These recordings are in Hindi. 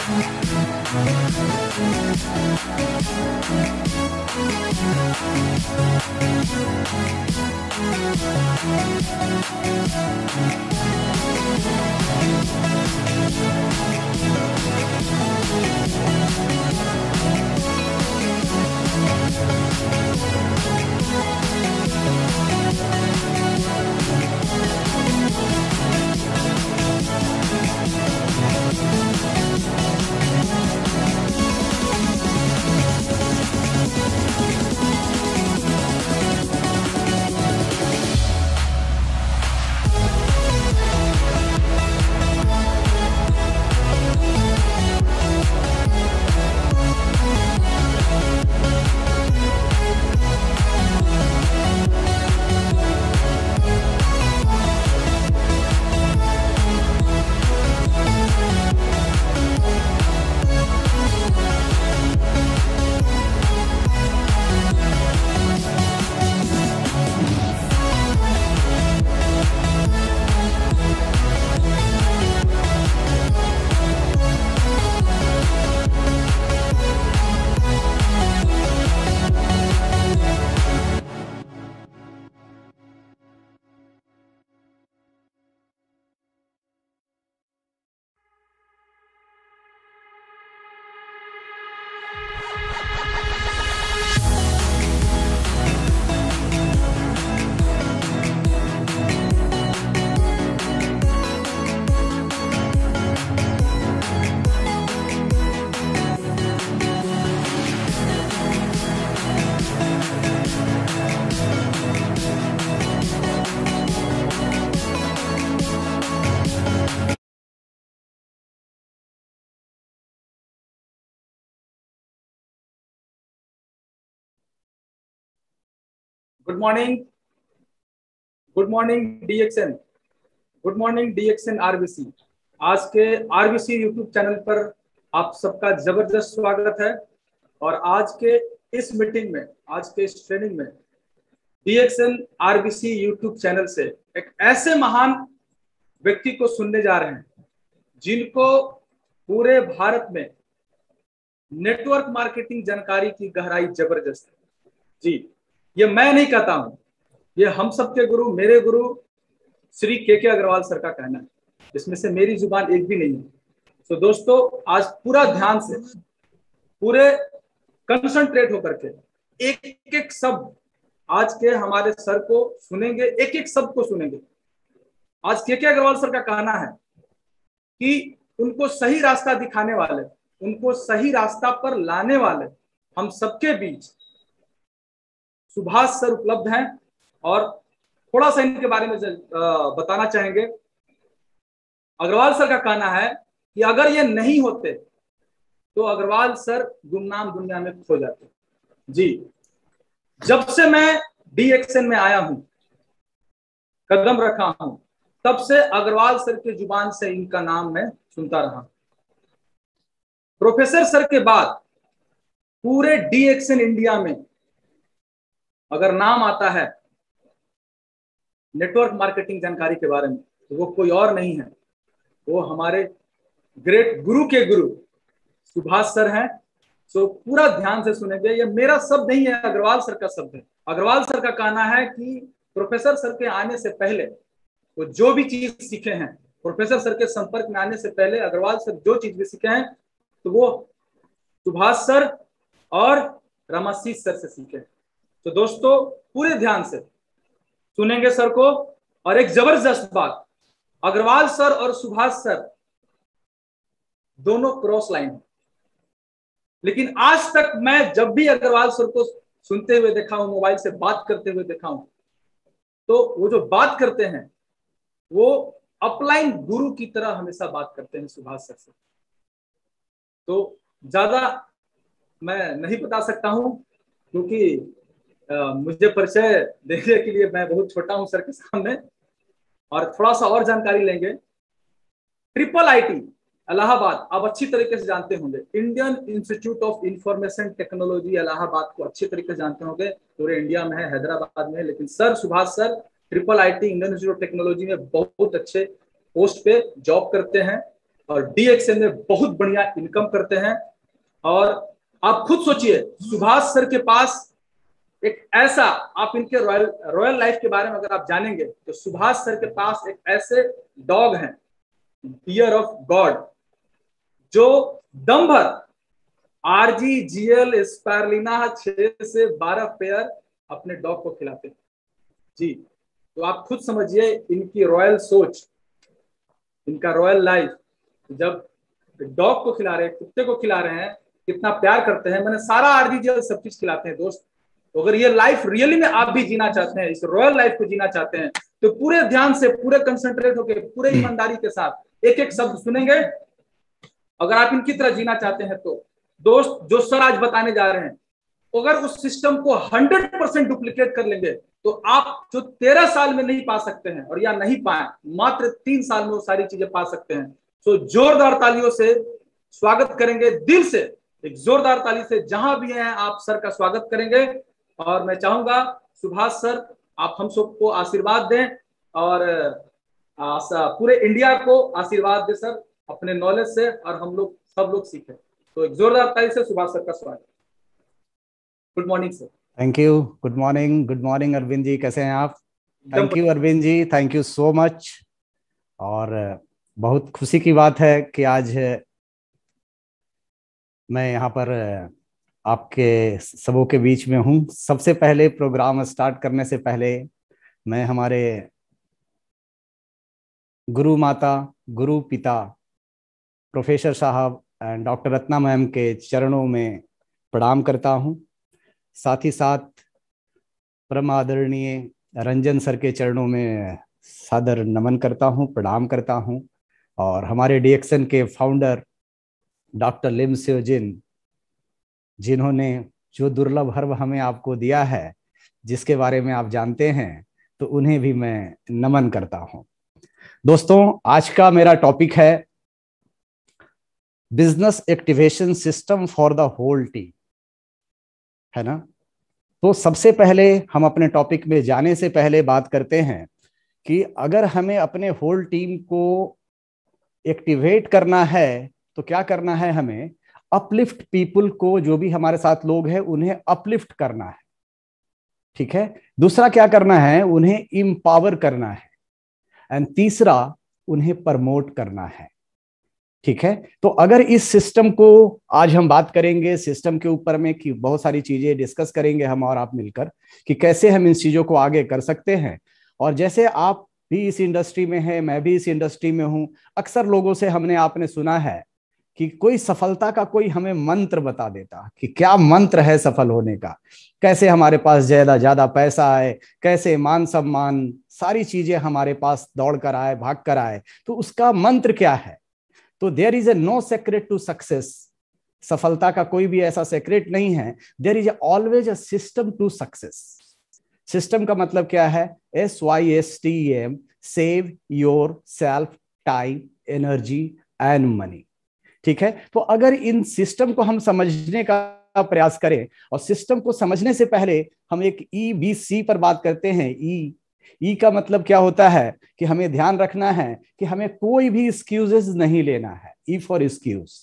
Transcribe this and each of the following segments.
Good morning, good morning DXN, good morning DXN RBC. आज के आरबीसी यूट्यूब चैनल पर आप सबका जबरदस्त स्वागत है। और आज के इस मीटिंग में, आज के इस ट्रेनिंग में डीएक्सएन आरबीसी यूट्यूब चैनल से एक ऐसे महान व्यक्ति को सुनने जा रहे हैं जिनको पूरे भारत में नेटवर्क मार्केटिंग जानकारी की गहराई जबरदस्त है। जी, ये मैं नहीं कहता हूं, ये हम सबके गुरु, मेरे गुरु श्री के अग्रवाल सर का कहना है, इसमें से मेरी जुबान एक भी नहीं है। तो दोस्तों, आज पूरा ध्यान से, पूरे कंसंट्रेट होकर के एक एक शब्द आज के हमारे सर को सुनेंगे, एक एक शब्द को सुनेंगे। आज के अग्रवाल सर का कहना है कि उनको सही रास्ता दिखाने वाले, उनको सही रास्ता पर लाने वाले हम सबके बीच सुभाष सर उपलब्ध हैं। और थोड़ा सा इनके बारे में बताना चाहेंगे। अग्रवाल सर का कहना है कि अगर ये नहीं होते तो अग्रवाल सर गुमनाम दुनिया में खो जाते। जी, जब से मैं डीएक्सएन में आया हूं, कदम रखा हूं, तब से अग्रवाल सर के जुबान से इनका नाम मैं सुनता रहा। प्रोफेसर सर के बाद पूरे डीएक्सएन इंडिया में अगर नाम आता है नेटवर्क मार्केटिंग जानकारी के बारे में, तो वो कोई और नहीं है, वो हमारे ग्रेट गुरु के गुरु सुभाष सर हैं। तो पूरा ध्यान से सुनेंगे। ये मेरा शब्द नहीं है, अग्रवाल सर का शब्द है। अग्रवाल सर का कहना है कि प्रोफेसर सर के आने से पहले वो जो भी चीज सीखे हैं, प्रोफेसर सर के संपर्क में आने से पहले अग्रवाल सर जो चीज भी सीखे हैं, तो वो सुभाष सर और रामाशीष सर से सीखे। तो दोस्तों, पूरे ध्यान से सुनेंगे सर को। और एक जबरदस्त बात, अग्रवाल सर और सुभाष सर दोनों क्रॉस लाइन है, लेकिन आज तक मैं जब भी अग्रवाल सर को सुनते हुए देखा हूं, मोबाइल से बात करते हुए देखा हूं, तो वो जो बात करते हैं वो अपलाइन गुरु की तरह हमेशा बात करते हैं सुभाष सर से। तो ज्यादा मैं नहीं बता सकता हूं, क्योंकि मुझे परिचय देने के लिए मैं बहुत छोटा हूं सर के सामने। और थोड़ा सा और जानकारी लेंगे। ट्रिपल आईटी इलाहाबाद आप अच्छी तरीके से जानते होंगे, Indian institute of information technology Allahabad को अच्छी तरीके से जानते होंगे, पूरे इंडिया में है, हैदराबाद में है। लेकिन sir Subhash sir triple IT Indian institute of technology में बहुत अच्छे पोस्ट पे जॉब करते हैं और डीएक्सएन में बहुत बढ़िया इनकम करते हैं। और आप खुद सोचिए, सुभाष सर के पास एक ऐसा, आप इनके रॉयल लाइफ के बारे में अगर आप जानेंगे तो सुभाष सर के पास एक ऐसे डॉग हैं, फियर ऑफ गॉड, जो दम भर RGGL स्पायरलिना 6 से 12 पेयर अपने डॉग को खिलाते हैं जी। तो आप खुद समझिए इनकी रॉयल सोच, इनका रॉयल लाइफ। जब डॉग को खिला रहे हैं, कुत्ते को खिला रहे हैं, कितना प्यार करते हैं। मैंने सारा RGGL सब चीज खिलाते हैं दोस्त। तो अगर ये लाइफ रियली में आप भी जीना चाहते हैं, इस रॉयल लाइफ को जीना चाहते हैं, तो पूरे ध्यान से, पूरे कंसंट्रेट होकर, पूरे ईमानदारी के साथ एक एक शब्द सुनेंगे। अगर आप इनकी तरह जीना चाहते हैं तो दोस्त, जो सर आज बताने जा रहे हैं, अगर उस सिस्टम को 100% डुप्लीकेट कर लेंगे तो आप जो 13 साल में नहीं पा सकते हैं, और या नहीं पाए, मात्र 3 साल में वो सारी चीजें पा सकते हैं। तो जोरदार तालियों से स्वागत करेंगे, दिल से एक जोरदार ताली से जहां भी हैं आप सर का स्वागत करेंगे। और मैं चाहूंगा सुभाष सर, आप हम सबको आशीर्वाद दें और पूरे इंडिया को आशीर्वाद दें सर, अपने नॉलेज से, और हम लोग सब लोग सीखें। तो एक जोरदार ताली से सुभाष सर का स्वागत। Good morning sir. Thank you. Good morning Arvind ji, कैसे हैं आप? Thank you Arvind ji, thank you so much. और बहुत खुशी की बात है कि आज मैं यहाँ पर आपके सबों के बीच में हूँ। सबसे पहले प्रोग्राम स्टार्ट करने से पहले मैं हमारे गुरु माता, गुरु पिता प्रोफेसर साहब एंड डॉक्टर रत्ना मैम के चरणों में प्रणाम करता हूँ। साथ ही साथ परम आदरणीय रंजन सर के चरणों में सादर नमन करता हूँ, प्रणाम करता हूँ। और हमारे डीएक्सएन के फाउंडर डॉक्टर लिम सेओजिन, जिन्होंने जो दुर्लभ हर्ब हमें आपको दिया है, जिसके बारे में आप जानते हैं, तो उन्हें भी मैं नमन करता हूँ। दोस्तों, आज का मेरा टॉपिक है business activation system for the whole team, है ना। तो सबसे पहले हम अपने टॉपिक में जाने से पहले बात करते हैं कि अगर हमें अपने होल टीम को एक्टिवेट करना है तो क्या करना है? हमें अपलिफ्ट पीपल को, जो भी हमारे साथ लोग हैं उन्हें अपलिफ्ट करना है, ठीक है। दूसरा क्या करना है? उन्हें इंपावर करना है। एंड तीसरा, उन्हें प्रमोट करना है, ठीक है। तो अगर इस सिस्टम को आज हम बात करेंगे, सिस्टम के ऊपर में कि बहुत सारी चीजें डिस्कस करेंगे हम और आप मिलकर कि कैसे हम इन चीजों को आगे कर सकते हैं। और जैसे आप भी इस इंडस्ट्री में हैं, मैं भी इस इंडस्ट्री में हूं, अक्सर लोगों से आपने सुना है कि कोई सफलता का कोई हमें मंत्र बता देता कि क्या मंत्र है सफल होने का, कैसे हमारे पास ज्यादा पैसा आए, कैसे मान सम्मान, सारी चीजें हमारे पास दौड़ कर आए, भाग कर आए, तो उसका मंत्र क्या है? तो there is a no secret to success. सफलता का कोई भी ऐसा सीक्रेट नहीं है। There is always a system to success. System का मतलब क्या है? SYSTEM, save yourself time, energy and money, ठीक है। तो अगर इन सिस्टम को हम समझने का प्रयास करें, और सिस्टम को समझने से पहले हम एक EBC पर बात करते हैं। ई का मतलब क्या होता है कि हमें ध्यान रखना है कि हमें कोई भी एक्सक्यूजेस नहीं लेना है, ई फॉर एक्सक्यूज।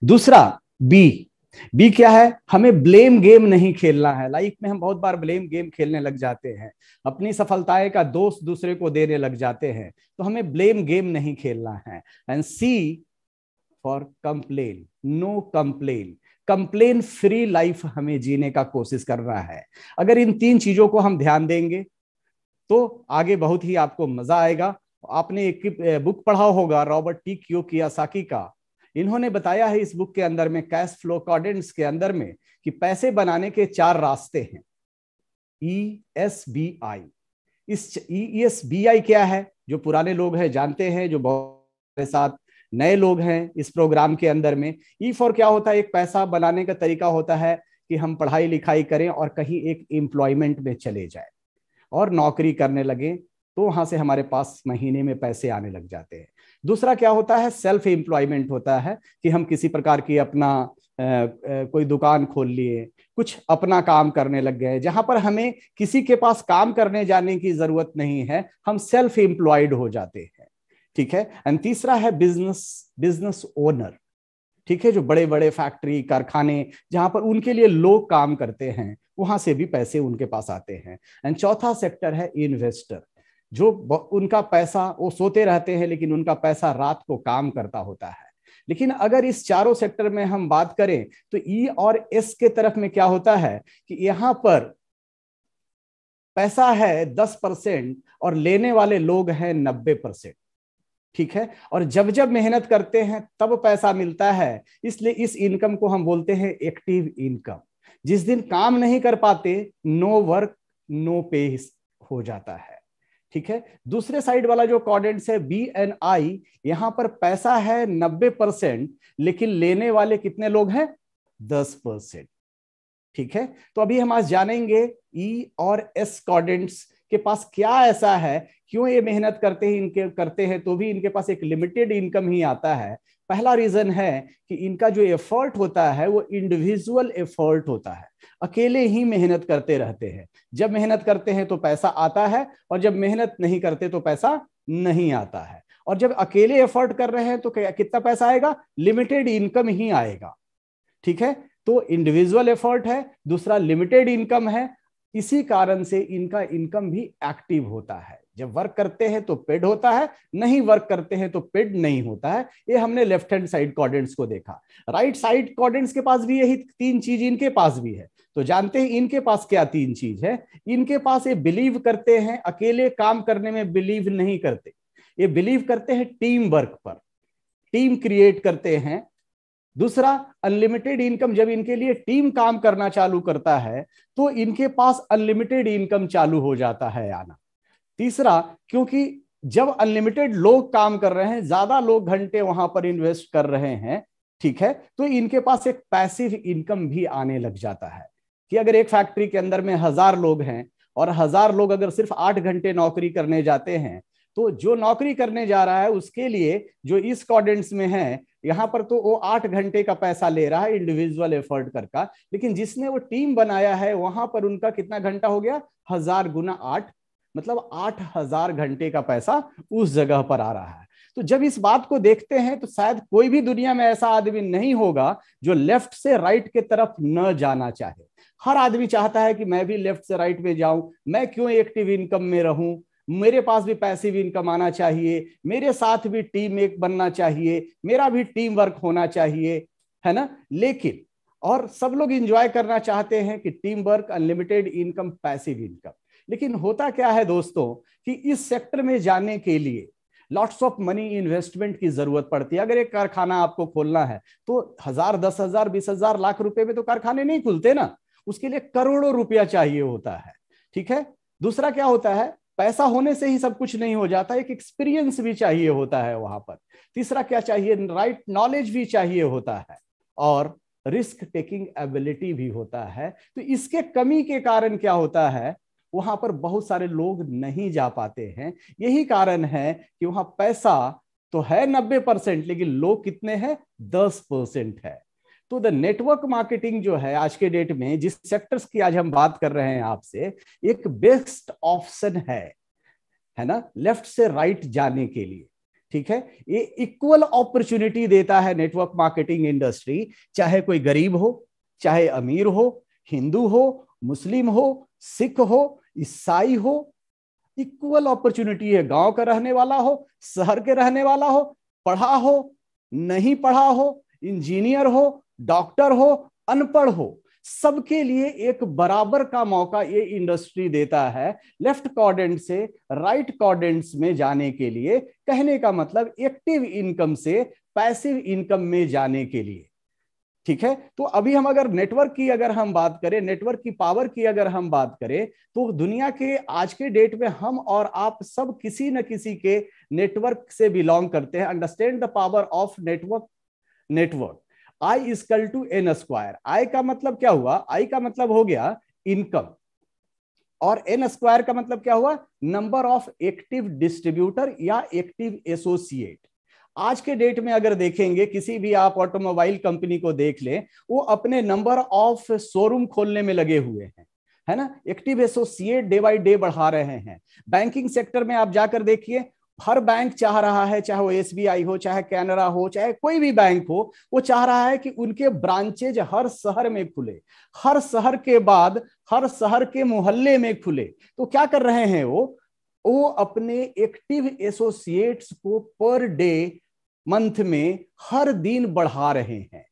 दूसरा बी क्या है? हमें ब्लेम गेम नहीं खेलना है। लाइफ में हम बहुत बार ब्लेम गेम खेलने लग जाते हैं, अपनी सफलताएं का दोष दूसरे को देने लग जाते हैं, तो हमें ब्लेम गेम नहीं खेलना है। And C for complain, no complain, complain free life हमें जीने का कोशिश करना है। अगर इन 3 चीजों को हम ध्यान देंगे तो आगे बहुत ही आपको मजा आएगा। आपने एक बुक पढ़ा होगा रॉबर्ट टी कियोसाकी का। इन्होंने बताया है इस बुक के अंदर में, कैश फ्लो क्वाड्रेंट्स के अंदर में, कि पैसे बनाने के 4 रास्ते हैं। ESBI। इस ESBI क्या है? जो पुराने लोग हैं जानते हैं, जो बहुत साथ नए लोग हैं इस प्रोग्राम के अंदर में। ई फॉर क्या होता है? एक पैसा बनाने का तरीका होता है कि हम पढ़ाई लिखाई करें और कहीं एक एम्प्लॉयमेंट में चले जाए और नौकरी करने लगे, तो वहां से हमारे पास महीने में पैसे आने लग जाते हैं। दूसरा क्या होता है? सेल्फ एम्प्लॉयमेंट होता है कि हम किसी प्रकार की अपना कोई दुकान खोल लिए, कुछ अपना काम करने लग गए, जहां पर हमें किसी के पास काम करने जाने की जरूरत नहीं है, हम सेल्फ एम्प्लॉयड हो जाते हैं। ठीक है। एंड तीसरा है बिजनेस ओनर, ठीक है, जो बड़े बड़े फैक्ट्री कारखाने जहां पर उनके लिए लोग काम करते हैं, वहां से भी पैसे उनके पास आते हैं। एंड चौथा सेक्टर है इन्वेस्टर, जो उनका पैसा, वो सोते रहते हैं लेकिन उनका पैसा रात को काम करता होता है। लेकिन अगर इस चारों सेक्टर में हम बात करें तो ई और एस के तरफ में क्या होता है कि यहां पर पैसा है 10% और लेने वाले लोग हैं 90%, ठीक है। और जब जब मेहनत करते हैं तब पैसा मिलता है, इसलिए इस इनकम को हम बोलते हैं एक्टिव इनकम। जिस दिन काम नहीं कर पाते, नो वर्क नो पे हो जाता है, ठीक है। दूसरे साइड वाला जो क्वाड्रेंट्स है बी एंड आई, यहां पर पैसा है 90% लेकिन लेने वाले कितने लोग हैं? 10%, ठीक है। तो अभी हम आज जानेंगे ई और एस क्वाड्रेंट्स के पास क्या ऐसा है, क्यों ये मेहनत करते हैं तो भी इनके पास एक लिमिटेड इनकम ही आता है। पहला रीजन है कि इनका जो एफर्ट होता है वो इंडिविजुअल एफर्ट होता है, अकेले ही मेहनत करते रहते हैं। जब मेहनत करते हैं तो पैसा आता है, और जब मेहनत नहीं करते तो पैसा नहीं आता है। और जब अकेले एफर्ट कर रहे हैं तो कितना पैसा आएगा? लिमिटेड इनकम ही आएगा, ठीक है। तो इंडिविजुअल एफर्ट है, दूसरा लिमिटेड इनकम है, इसी कारण से इनका इनकम भी एक्टिव होता है। जब वर्क करते हैं तो पेड होता है, नहीं वर्क करते हैं तो पेड नहीं होता है। ये हमने लेफ्ट हैंड साइड क्वाड्रेंट्स को देखा। राइट साइड क्वाड्रेंट्स के पास भी यही तीन चीज इनके पास भी है। तो जानते हैं इनके पास क्या तीन चीज है। इनके पास ये बिलीव करते हैं, अकेले काम करने में बिलीव नहीं करते, ये बिलीव करते हैं टीम वर्क पर, टीम क्रिएट करते हैं। दूसरा, अनलिमिटेड इनकम, जब इनके लिए टीम काम करना चालू करता है तो इनके पास अनलिमिटेड इनकम चालू हो जाता है आना। तीसरा, क्योंकि जब अनलिमिटेड लोग काम कर रहे हैं, ज्यादा लोग घंटे वहां पर इन्वेस्ट कर रहे हैं, ठीक है, तो इनके पास एक पैसिव इनकम भी आने लग जाता है कि अगर एक फैक्ट्री के अंदर में 1000 लोग हैं और 1000 लोग अगर सिर्फ 8 घंटे नौकरी करने जाते हैं, तो जो नौकरी करने जा रहा है उसके लिए जो इस क्वाड्रेंट्स में है, यहां पर तो वो 8 घंटे का पैसा ले रहा है इंडिविजुअल एफर्ट करके, लेकिन जिसने वो टीम बनाया है वहां पर उनका कितना घंटा हो गया? 1000 गुना 8, मतलब 8000 घंटे का पैसा उस जगह पर आ रहा है। तो जब इस बात को देखते हैं तो शायद कोई भी दुनिया में ऐसा आदमी नहीं होगा जो लेफ्ट से राइट के तरफ न जाना चाहे। हर आदमी चाहता है कि मैं भी लेफ्ट से राइट में जाऊं, मैं क्यों एक्टिव इनकम में रहूं, मेरे पास भी पैसिव इनकम आना चाहिए, मेरे साथ भी टीम एक बनना चाहिए, मेरा भी टीम वर्क होना चाहिए, है ना। लेकिन और सब लोग एंजॉय करना चाहते हैं कि team work, unlimited income, passive income. लेकिन होता क्या है दोस्तों कि इस सेक्टर में जाने के लिए लॉट्स ऑफ मनी इन्वेस्टमेंट की जरूरत पड़ती है। अगर एक कारखाना आपको खोलना है तो 1000, 10,000, 20,000, लाख रुपए में तो कारखाने नहीं खुलते ना, उसके लिए करोड़ों रुपया चाहिए होता है, ठीक है। दूसरा क्या होता है, पैसा होने से ही सब कुछ नहीं हो जाता, एक एक्सपीरियंस भी चाहिए होता है वहां पर। तीसरा क्या चाहिए? राइट नॉलेज भी चाहिए होता है, और रिस्क टेकिंग एबिलिटी भी होता है। तो इसके कमी के कारण क्या होता है, वहां पर बहुत सारे लोग नहीं जा पाते हैं। यही कारण है कि वहां पैसा तो है 90%, लेकिन लोग कितने हैं? 10% है। तो द नेटवर्क मार्केटिंग जो है आज के डेट में, जिस सेक्टर्स की आज हम बात कर रहे हैं आपसे, एक बेस्ट ऑप्शन है ना, लेफ्ट से राइट जाने के लिए, ठीक है। ये इक्वल अपॉर्चुनिटी देता है नेटवर्क मार्केटिंग इंडस्ट्री, चाहे कोई गरीब हो, चाहे अमीर हो, हिंदू हो, मुस्लिम हो, सिख हो, ईसाई हो, इक्वल अपॉर्चुनिटी है। गांव का रहने वाला हो, शहर के रहने वाला हो, पढ़ा हो, नहीं पढ़ा हो, इंजीनियर हो, डॉक्टर हो, अनपढ़ हो, सबके लिए एक बराबर का मौका ये इंडस्ट्री देता है लेफ्ट क्वाड्रेंट से राइट क्वाड्रेंट्स में जाने के लिए। कहने का मतलब एक्टिव इनकम से पैसिव इनकम में जाने के लिए, ठीक है। तो अभी हम अगर नेटवर्क की अगर हम बात करें, नेटवर्क की पावर की अगर हम बात करें, तो दुनिया के आज के डेट में हम और आप सब किसी न किसी के नेटवर्क से बिलोंग करते हैं। Understand the power of network. I equal to N square. I का मतलब क्या हुआ? आई का मतलब हो गया इनकम, और एन स्क्वायर का मतलब क्या हुआ? नंबर ऑफ एक्टिव डिस्ट्रीब्यूटर या एक्टिव एसोसिएट। आज के डेट में अगर देखेंगे, किसी भी आप ऑटोमोबाइल कंपनी को देख लें, वो अपने नंबर ऑफ शोरूम खोलने में लगे हुए हैं, है ना। Active associate day by day बढ़ा रहे हैं। बैंकिंग सेक्टर में आप जाकर देखिए, हर बैंक चाह रहा है, चाहे वो एसबीआई हो, चाहे कैनरा हो, चाहे कोई भी बैंक हो, वो चाह रहा है कि उनके ब्रांचेज हर शहर में खुले, हर शहर के बाद हर शहर के मोहल्ले में खुले। तो क्या कर रहे हैं वो अपने एक्टिव एसोसिएट्स को पर डे, मंथ में हर दिन बढ़ा रहे हैं।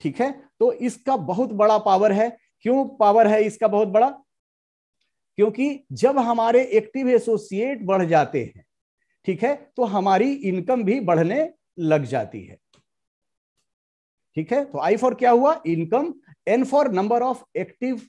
ठीक है, तो इसका बहुत बड़ा पावर है। क्यों पावर है इसका बहुत बड़ा? क्योंकि जब हमारे एक्टिव एसोसिएट बढ़ जाते हैं, ठीक है, तो हमारी इनकम भी बढ़ने लग जाती है। ठीक है, तो आई फॉर क्या हुआ? Income. N for number of active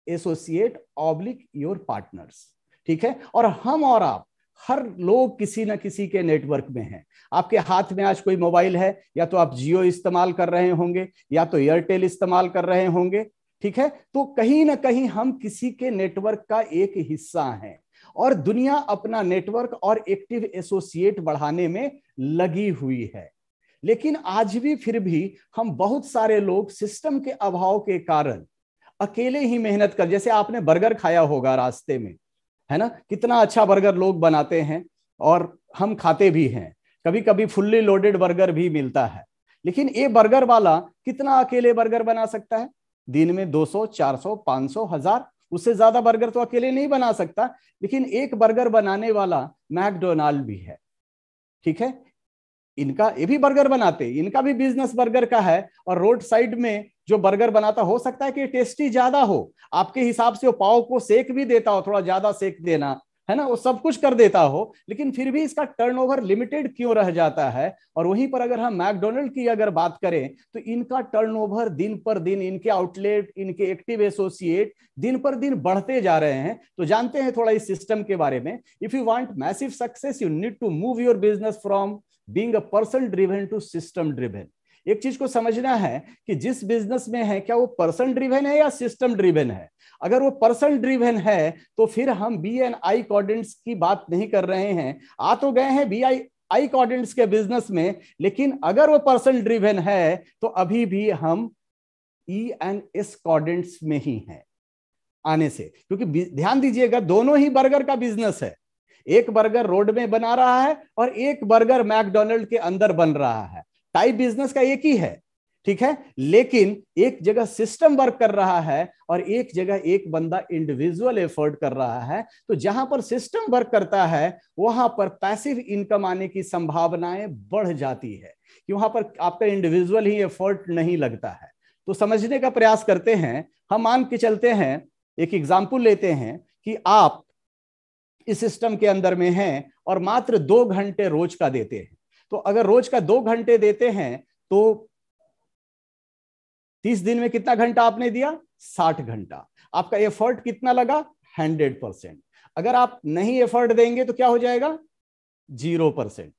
associate ऑब्लिक योर पार्टनर्स। ठीक है, और हम और आप हर लोग किसी न किसी के नेटवर्क में हैं। आपके हाथ में आज कोई मोबाइल है, या तो आप जियो इस्तेमाल कर रहे होंगे, या तो एयरटेल इस्तेमाल कर रहे होंगे। ठीक है, तो कहीं ना कहीं हम किसी के नेटवर्क का एक हिस्सा हैं, और दुनिया अपना नेटवर्क और एक्टिव एसोसिएट बढ़ाने में लगी हुई है। लेकिन आज भी फिर भी हम बहुत सारे लोग सिस्टम के अभाव के कारण अकेले ही मेहनत कर, जैसे आपने बर्गर खाया होगा रास्ते में, है ना, कितना अच्छा बर्गर लोग बनाते हैं और हम खाते भी हैं। कभी कभी फुल्ली लोडेड बर्गर भी मिलता है, लेकिन ये बर्गर वाला कितना अकेले बर्गर बना सकता है? दिन में 200, 400, 500, 1000, उससे ज्यादा बर्गर तो अकेले नहीं बना सकता। लेकिन एक बर्गर बनाने वाला मैकडोनाल्ड भी है। ठीक है, इनका ये भी बर्गर बनाते, इनका भी बिजनेस बर्गर का है। और रोड साइड में जो बर्गर बनाता, हो सकता है कि टेस्टी ज्यादा हो, आपके हिसाब से वो पाव को सेक भी देता हो, थोड़ा ज्यादा सेक देना, है ना, वो सब कुछ कर देता हो, लेकिन फिर भी इसका टर्नओवर लिमिटेड क्यों रह जाता है? और वहीं पर अगर हम मैकडोनल्ड की अगर बात करें, तो इनका टर्नओवर दिन पर दिन, इनके आउटलेट, इनके एक्टिव एसोसिएट दिन पर दिन बढ़ते जा रहे हैं। तो जानते हैं थोड़ा इस सिस्टम के बारे में। If you want massive success, you need to move your business from being a person driven to system driven. एक चीज को समझना है कि जिस बिजनेस में है, क्या वो पर्सन ड्रिवन है या सिस्टम ड्रिवन है? अगर वो पर्सन ड्रिवन है तो फिर हम BNI क्वाड्रेंट्स की बात नहीं कर रहे हैं। आ तो गए हैं BNI क्वाड्रेंट्स के बिजनेस में, लेकिन अगर वो पर्सन ड्रिवन है तो अभी भी हम ENS क्वाड्रेंट्स में ही हैं आने से। क्योंकि ध्यान दीजिएगा, दोनों ही बर्गर का बिजनेस है। एक बर्गर रोड में बना रहा है और एक बर्गर मैकडोनल्ड के अंदर बन रहा है। टाइप बिजनेस का एक ही है, ठीक है, लेकिन एक जगह सिस्टम वर्क कर रहा है और एक जगह एक बंदा इंडिविजुअल एफर्ट कर रहा है। तो जहां पर सिस्टम वर्क करता है वहां पर पैसिव इनकम आने की संभावनाएं बढ़ जाती है, कि वहां पर आपका इंडिविजुअल ही एफर्ट नहीं लगता है। तो समझने का प्रयास करते हैं। हम मान के चलते हैं, एक एग्जाम्पल लेते हैं कि आप इस सिस्टम के अंदर में हैं और मात्र 2 घंटे रोज का देते हैं। तो अगर रोज का 2 घंटे देते हैं तो 30 दिन में कितना घंटा आपने दिया? 60 घंटा। आपका एफर्ट कितना लगा? 100%। अगर आप नहीं एफर्ट देंगे तो क्या हो जाएगा? 0%,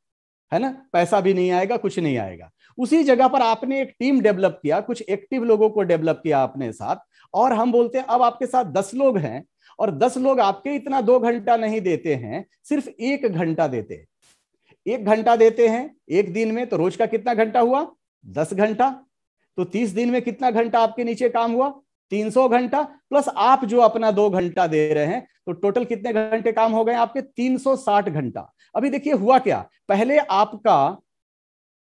है ना, पैसा भी नहीं आएगा, कुछ नहीं आएगा। उसी जगह पर आपने एक टीम डेवलप किया, कुछ एक्टिव लोगों को डेवलप किया अपने साथ, और हम बोलते हैं अब आपके साथ 10 लोग हैं और 10 लोग आपके इतना 2 घंटा नहीं देते हैं, सिर्फ 1 घंटा देते हैं। 1 घंटा देते हैं एक दिन में, तो रोज का कितना घंटा हुआ? 10 घंटा। तो 30 दिन में कितना घंटा आपके नीचे काम हुआ? 300 घंटा, प्लस आप जो अपना 2 घंटा दे रहे हैं, तो टोटल कितने घंटे काम हो गए आपके? 360 घंटा। अभी देखिए हुआ क्या, पहले आपका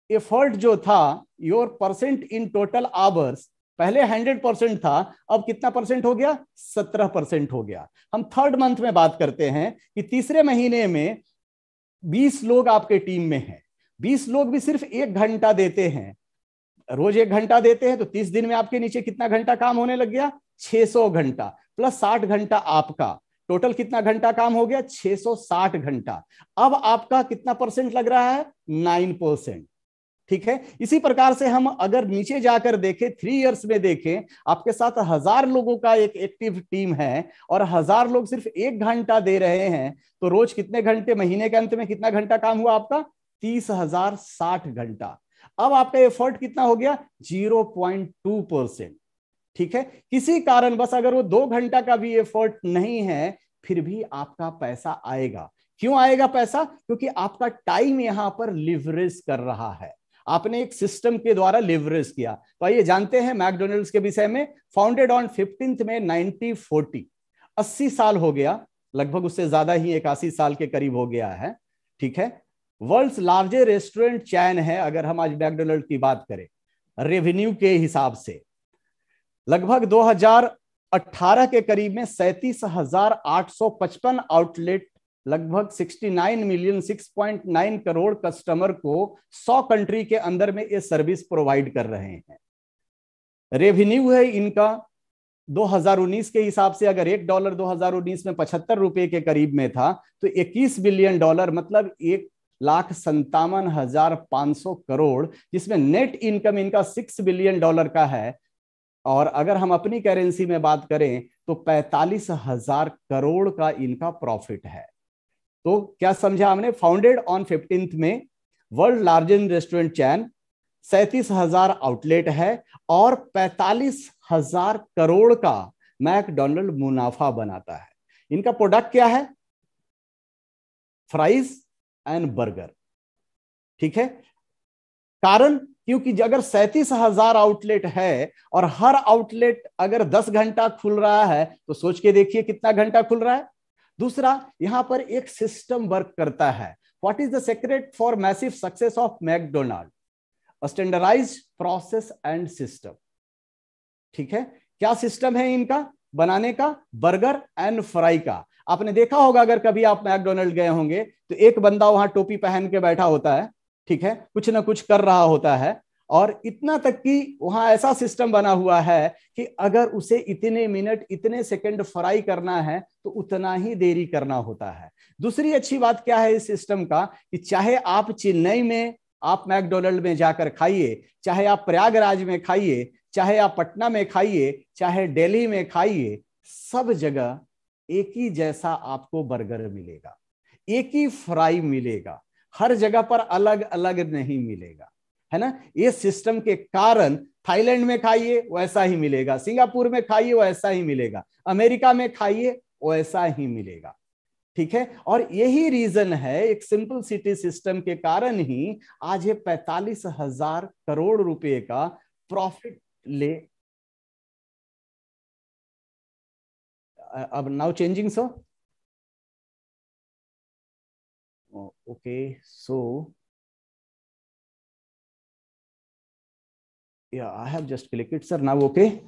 एफर्ट जो था, your percent in total hours, पहले 100% था, अब कितना परसेंट हो गया? 17% हो गया। हम थर्ड मंथ में बात करते हैं कि तीसरे महीने में 20 लोग आपके टीम में हैं। 20 लोग भी सिर्फ 1 घंटा देते हैं, रोज 1 घंटा देते हैं, तो 30 दिन में आपके नीचे कितना घंटा काम होने लग गया? 600 घंटा, प्लस 60 घंटा आपका, टोटल कितना घंटा काम हो गया? 660 घंटा। अब आपका कितना परसेंट लग रहा है? 9%। ठीक है, इसी प्रकार से हम अगर नीचे जाकर देखें, 3 इयर्स में देखें, आपके साथ 1000 लोगों का एक एक्टिव टीम है और 1000 लोग सिर्फ 1 घंटा दे रहे हैं, तो रोज कितने घंटे, महीने के अंत में कितना घंटा काम हुआ आपका? 30,060 घंटा। अब आपका एफर्ट कितना हो गया? 0.2%। ठीक है, किसी कारण बस अगर वो 2 घंटा का भी एफर्ट नहीं है, फिर भी आपका पैसा आएगा। क्यों आएगा पैसा? क्योंकि आपका टाइम यहां पर लिवरेज कर रहा है, आपने एक सिस्टम के द्वारा लिवरेज किया। तो आइए जानते हैं मैकडोनल्ड्स के विषय में। फाउंडेड ऑन 15 मई 1940, 80 साल हो गया, लगभग उससे ज्यादा ही 81 साल के करीब हो गया है। ठीक है, वर्ल्ड्स लार्जेस्ट रेस्टोरेंट चैन है। अगर हम आज मैकडोनल्ड की बात करें रेवेन्यू के हिसाब से, लगभग 2018 के करीब में 37,855 आउटलेट, लगभग 69 मिलियन 6.9 करोड़ कस्टमर को 100 कंट्री के अंदर में ये सर्विस प्रोवाइड कर रहे हैं। रेवेन्यू है इनका 2019 के हिसाब से, अगर $1 2019 में 75 रुपए के करीब में था, तो $21 बिलियन, मतलब 1,57,500 करोड़, जिसमें नेट इनकम इनका $6 बिलियन का है। और अगर हम अपनी करेंसी में बात करें तो 45,000 करोड़ का इनका प्रॉफिट है। तो क्या समझा हमने? फाउंडेड ऑन 15 में, वर्ल्ड लार्जेस्ट रेस्टोरेंट चैन, 37,000 आउटलेट है और 45,000 करोड़ का मैकडोनल्ड मुनाफा बनाता है। इनका प्रोडक्ट क्या है? Fries and burger. ठीक है, कारण क्योंकि अगर 37,000 आउटलेट है और हर आउटलेट अगर 10 घंटा खुल रहा है तो सोच के देखिए कितना घंटा खुल रहा है। दूसरा, यहां पर एक सिस्टम वर्क करता है। What is the secret for massive success of McDonald? Standardized process and system. ठीक है, क्या सिस्टम है इनका बनाने का? बर्गर एंड फ्राई का। आपने देखा होगा, अगर कभी आप मैकडोनल्ड गए होंगे तो एक बंदा वहां टोपी पहन के बैठा होता है, ठीक है, कुछ ना कुछ कर रहा होता है, और इतना तक कि वहां ऐसा सिस्टम बना हुआ है कि अगर उसे इतने मिनट इतने सेकंड फ्राई करना है तो उतना ही देरी करना होता है। दूसरी अच्छी बात क्या है इस सिस्टम का, कि चाहे आप चेन्नई में आप मैकडोनल्ड में जाकर खाइए, चाहे आप प्रयागराज में खाइए, चाहे आप पटना में खाइए, चाहे दिल्ली में खाइए, सब जगह एक ही जैसा आपको बर्गर मिलेगा, एक ही फ्राई मिलेगा, हर जगह पर अलग अलग नहीं मिलेगा, है ना। ये सिस्टम के कारण थाईलैंड में खाइए वैसा ही मिलेगा, सिंगापुर में खाइए वैसा ही मिलेगा, अमेरिका में खाइए वैसा ही मिलेगा। ठीक है, और यही रीजन है, एक सिंपल सिटी सिस्टम के कारण ही आज ये 45,000 करोड़ रुपए का प्रॉफिट ले। अब now changing so okay, so yeah, I have just clicked it, sir. Now okay.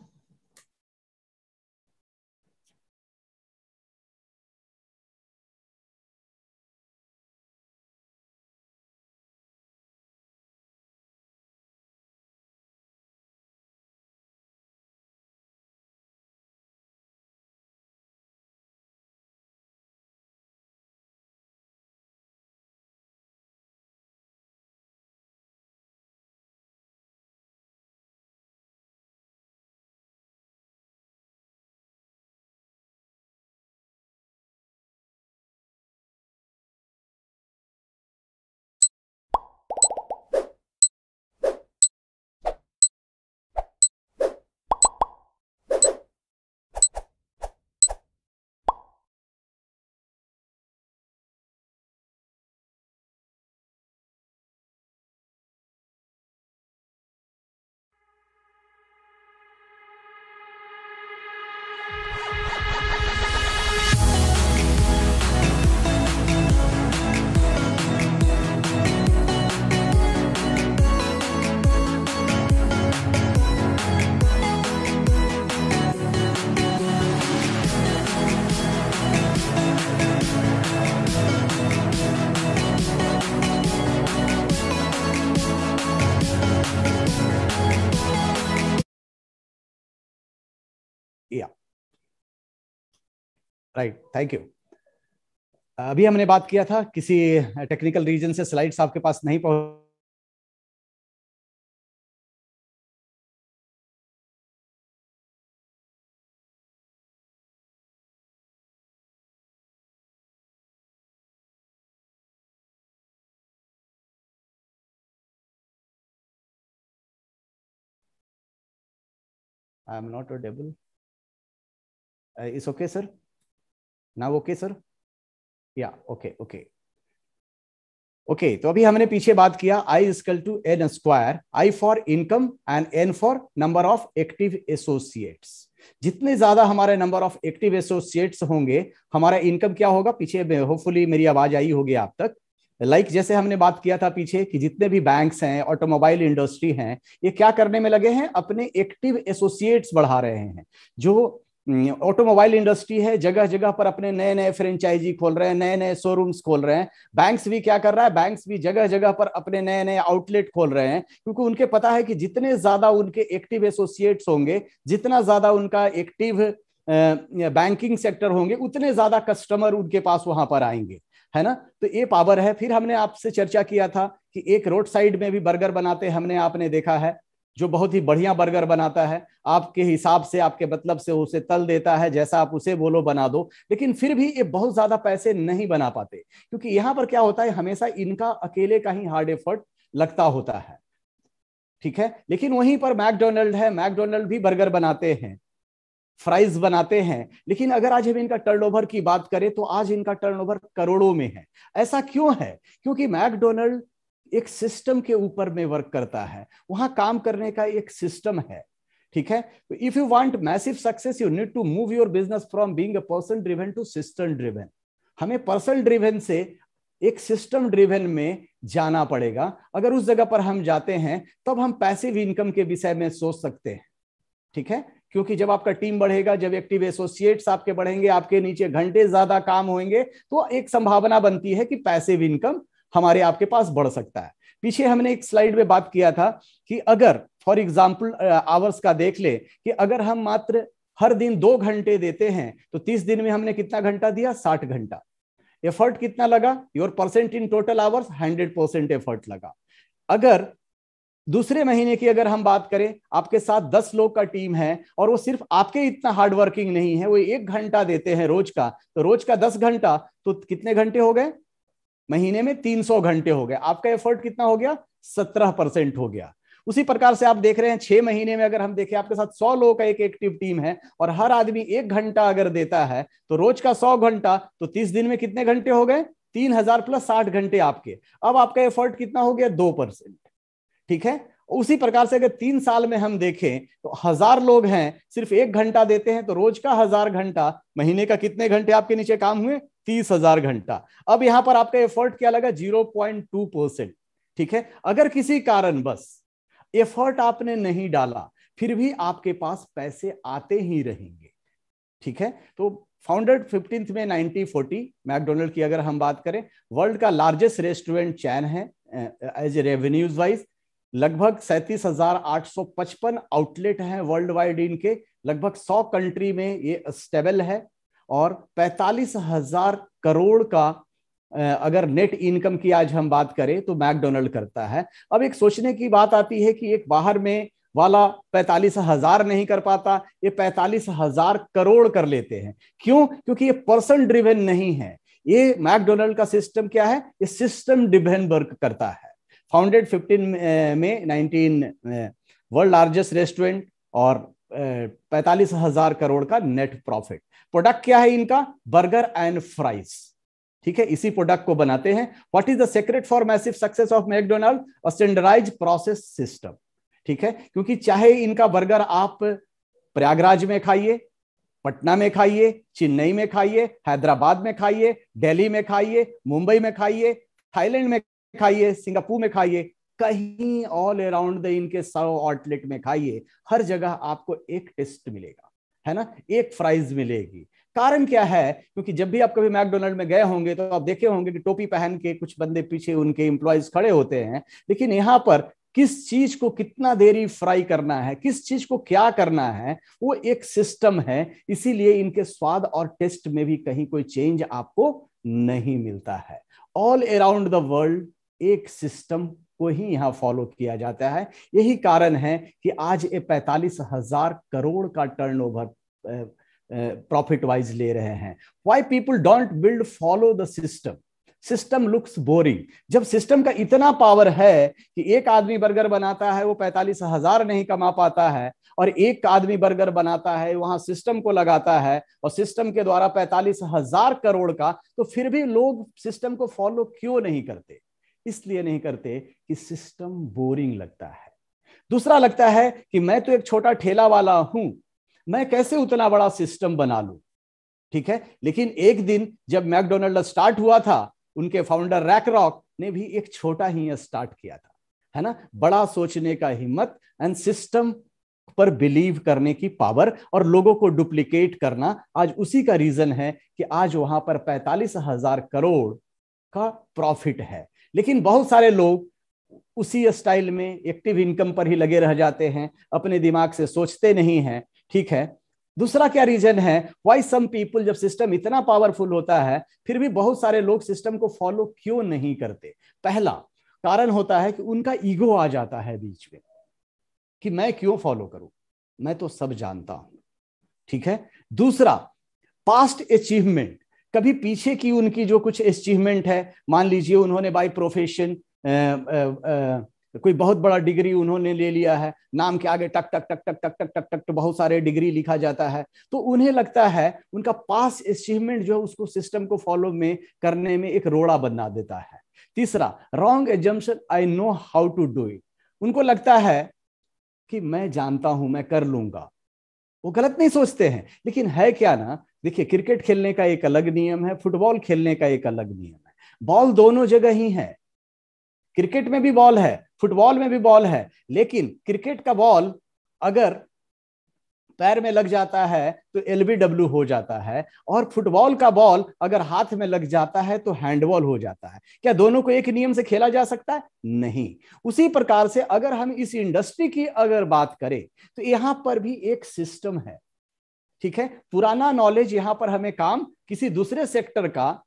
या राइट, थैंक यू। अभी हमने बात किया था किसी टेक्निकल रीजन से स्लाइड्स आपके पास नहीं पहुंच, I am not audible. It's okay sir, now okay sir, yeah okay okay okay. तो अभी हमने पीछे बात किया I equal to n square, I for income and n for number of active associates. जितने ज्यादा हमारे नंबर ऑफ एक्टिव एसोसिएट्स होंगे, हमारा इनकम क्या होगा? पीछे होपफुली मेरी आवाज आई होगी आप तक। जैसे हमने बात किया था पीछे कि जितने भी बैंक्स हैं, ऑटोमोबाइल इंडस्ट्री हैं, ये क्या करने में लगे हैं, अपने एक्टिव एसोसिएट्स बढ़ा रहे हैं। जो ऑटोमोबाइल इंडस्ट्री है, जगह जगह पर अपने नए नए फ्रेंचाइजी खोल रहे हैं, नए नए शोरूम्स खोल रहे हैं। बैंक्स भी क्या कर रहा है, बैंक्स भी जगह जगह पर अपने नए नए आउटलेट खोल रहे हैं, क्योंकि उनके पता है कि जितने ज्यादा उनके एक्टिव एसोसिएट्स होंगे, जितना ज्यादा उनका एक्टिव बैंकिंग सेक्टर होंगे, उतने ज्यादा कस्टमर उनके पास वहां पर आएंगे, है ना। तो ये पावर है। फिर हमने आपसे चर्चा किया था कि एक रोड साइड में भी बर्गर बनाते हमने आपने देखा है, जो बहुत ही बढ़िया बर्गर बनाता है, आपके हिसाब से, आपके मतलब से उसे तल देता है, जैसा आप उसे बोलो बना दो। लेकिन फिर भी ये बहुत ज्यादा पैसे नहीं बना पाते, क्योंकि यहां पर क्या होता है, हमेशा इनका अकेले का ही हार्ड एफर्ट लगता होता है, ठीक है। लेकिन वहीं पर मैकडोनल्ड है, मैकडोनल्ड भी बर्गर बनाते हैं, फ्राइज बनाते हैं, लेकिन अगर आज हम इनका टर्नओवर की बात करें तो आज इनका टर्नओवर करोड़ों में है। ऐसा क्यों है? क्योंकि मैकडोनल्ड एक सिस्टम के ऊपर में वर्क करता है, वहां काम करने का एक सिस्टम है, ठीक है। तो if you want massive success, you need to move your business from being a person driven to system driven. हमें पर्सन ड्रिवन से एक सिस्टम ड्रिवन में जाना पड़ेगा। अगर उस जगह पर हम जाते हैं तब हम पैसिव इनकम के विषय में सोच सकते हैं, ठीक है। क्योंकि जब आपका टीम बढ़ेगा, जब एक्टिव एसोसिएट्स आपके बढ़ेंगे, आपके नीचे घंटे ज्यादा काम होंगे, तो एक संभावना बनती है कि पैसिव इनकम हमारे आपके पास बढ़ सकता है। पीछे हमने एक स्लाइड में बात किया था कि अगर फॉर एग्जांपल आवर्स का देख ले कि अगर हम मात्र हर दिन 2 घंटे देते हैं तो 30 दिन में हमने कितना घंटा दिया, 60 घंटा। एफर्ट कितना लगा, your percent in total hours 100% effort लगा। अगर दूसरे महीने की अगर हम बात करें, आपके साथ 10 लोग का टीम है और वो सिर्फ आपके इतना हार्ड वर्किंग नहीं है, वो 1 घंटा देते हैं रोज का, तो रोज का 10 घंटा तो कितने घंटे हो गए, महीने में 300 घंटे हो गए। आपका एफर्ट कितना हो गया, 17% हो गया। उसी प्रकार से आप देख रहे हैं 6 महीने में अगर हम देखें, आपके साथ 100 लोगों का एक एक्टिव टीम है और हर आदमी 1 घंटा अगर देता है तो रोज का 100 घंटा, तो 30 दिन में कितने घंटे हो गए, 3000 प्लस 60 घंटे आपके। अब आपका एफर्ट कितना हो गया, 2%, ठीक है। उसी प्रकार से अगर 3 साल में हम देखें तो 1000 लोग हैं, सिर्फ 1 घंटा देते हैं, तो रोज का 1000 घंटा, महीने का कितने घंटे आपके नीचे काम हुए, 30,000 घंटा। अब यहां पर आपका एफर्ट क्या लगा, 0.2%, ठीक है। अगर किसी कारण बस एफर्ट आपने नहीं डाला, फिर भी आपके पास पैसे आते ही रहेंगे, ठीक है। तो फाउंडेड 15 में 1940, मैकडोनल्ड की अगर हम बात करें, वर्ल्ड का लार्जेस्ट रेस्टोरेंट चैन है एज ए रेवेन्यूज वाइज। लगभग 37,855 आउटलेट हैं वर्ल्ड वाइड इनके, लगभग 100 कंट्री में ये स्टेबल है, और 45,000 करोड़ का अगर नेट इनकम की आज हम बात करें तो मैकडोनल्ड करता है। अब एक सोचने की बात आती है कि एक बाहर में वाला 45,000 नहीं कर पाता, ये 45,000 करोड़ कर लेते हैं। क्यों? क्योंकि ये पर्सन ड्रिवन नहीं है। ये मैकडोनल्ड का सिस्टम क्या है, ये सिस्टम ड्रिवन वर्क करता है। फाउंडेड 15 में 19 वर्ल्ड लार्जेस्ट रेस्टोरेंट और 45,000 करोड़ का नेट प्रॉफिट। प्रोडक्ट क्या है इनका, बर्गर एंड फ्राइज, ठीक है। इसी प्रोडक्ट को बनाते हैं। What is the secret for massive success of McDonald, a standardized process system, ठीक है। क्योंकि चाहे इनका बर्गर आप प्रयागराज में खाइए, पटना में खाइए, चेन्नई में खाइए, हैदराबाद में खाइए, दिल्ली में खाइए, मुंबई में खाइए, थाईलैंड में खाइए, सिंगापुर में खाइए, कहीं ऑल अराउंड द इनके 100 आउटलेट में खाइए, हर जगह आपको एक टेस्ट मिलेगा, है ना, एक फ्राइज मिलेगी। कारण क्या है? क्योंकि जब भी आप कभी मैकडोनल्ड में गए होंगे तो आप देखे होंगे कि टोपी पहन के कुछ बंदे पीछे उनके एम्प्लॉयज खड़े होते हैं, लेकिन यहाँ पर किस चीज को कितना देरी फ्राई करना है, किस चीज को क्या करना है, वो एक सिस्टम है। इसीलिए इनके स्वाद और टेस्ट में भी कहीं कोई चेंज आपको नहीं मिलता है। ऑल अराउंड द वर्ल्ड एक सिस्टम को ही यहां फॉलो किया जाता है। यही कारण है कि आज ये 45,000 करोड़ का टर्नओवर प्रॉफिट वाइज ले रहे हैं। Why people don't build follow the system, system looks boring. जब सिस्टम का इतना पावर है कि एक आदमी बर्गर बनाता है वो 45,000 नहीं कमा पाता है, और एक आदमी बर्गर बनाता है वहां सिस्टम को लगाता है और सिस्टम के द्वारा 45,000 करोड़ का, तो फिर भी लोग सिस्टम को फॉलो क्यों नहीं करते? इसलिए नहीं करते कि सिस्टम बोरिंग लगता है। दूसरा लगता है कि मैं तो एक छोटा ठेला वाला हूं, मैं कैसे उतना बड़ा सिस्टम बना लूं, ठीक है। लेकिन एक दिन जब मैकडोनल्ड स्टार्ट हुआ था, उनके फाउंडर रैक रॉक ने भी एक छोटा ही स्टार्ट किया था, है ना, बड़ा सोचने का हिम्मत एंड सिस्टम पर बिलीव करने की पावर और लोगों को डुप्लीकेट करना। आज उसी का रीजन है कि आज वहां पर 45,000 करोड़ का प्रॉफिट है। लेकिन बहुत सारे लोग उसी स्टाइल में एक्टिव इनकम पर ही लगे रह जाते हैं, अपने दिमाग से सोचते नहीं हैं। ठीक है, दूसरा क्या रीजन है, व्हाई सम पीपल, जब सिस्टम इतना पावरफुल होता है फिर भी बहुत सारे लोग सिस्टम को फॉलो क्यों नहीं करते? पहला कारण होता है कि उनका ईगो आ जाता है बीच में कि मैं क्यों फॉलो करूं, मैं तो सब जानता हूं। ठीक है, दूसरा पास्ट अचीवमेंट, कभी पीछे की उनकी जो कुछ अचीवमेंट है, मान लीजिए उन्होंने बाय प्रोफेशन कोई बहुत बड़ा डिग्री उन्होंने ले लिया है, नाम के आगे टक टक टक टक टक टक टक टक तो बहुत सारे डिग्री लिखा जाता है, तो उन्हें लगता है उनका पास्ट अचीवमेंट जो है उसको सिस्टम को फॉलो में करने में एक रोड़ा बना देता है। तीसरा wrong assumption, I know how to do it, उनको लगता है कि मैं जानता हूं, मैं कर लूंगा। वो गलत नहीं सोचते हैं, लेकिन है क्या ना, देखिए क्रिकेट खेलने का एक अलग नियम है, फुटबॉल खेलने का एक अलग नियम है। बॉल दोनों जगह ही है, क्रिकेट में भी बॉल है, फुटबॉल में भी बॉल है, लेकिन क्रिकेट का बॉल अगर पैर में लग जाता है तो एलबीडब्ल्यू हो जाता है, और फुटबॉल का बॉल अगर हाथ में लग जाता है तो हैंडबॉल हो जाता है। क्या दोनों को एक नियम से खेला जा सकता है? नहीं। उसी प्रकार से अगर हम इस इंडस्ट्री की अगर बात करें तो यहां पर भी एक सिस्टम है। ठीक है, पुराना नॉलेज यहां पर हमें काम किसी दूसरे सेक्टर का,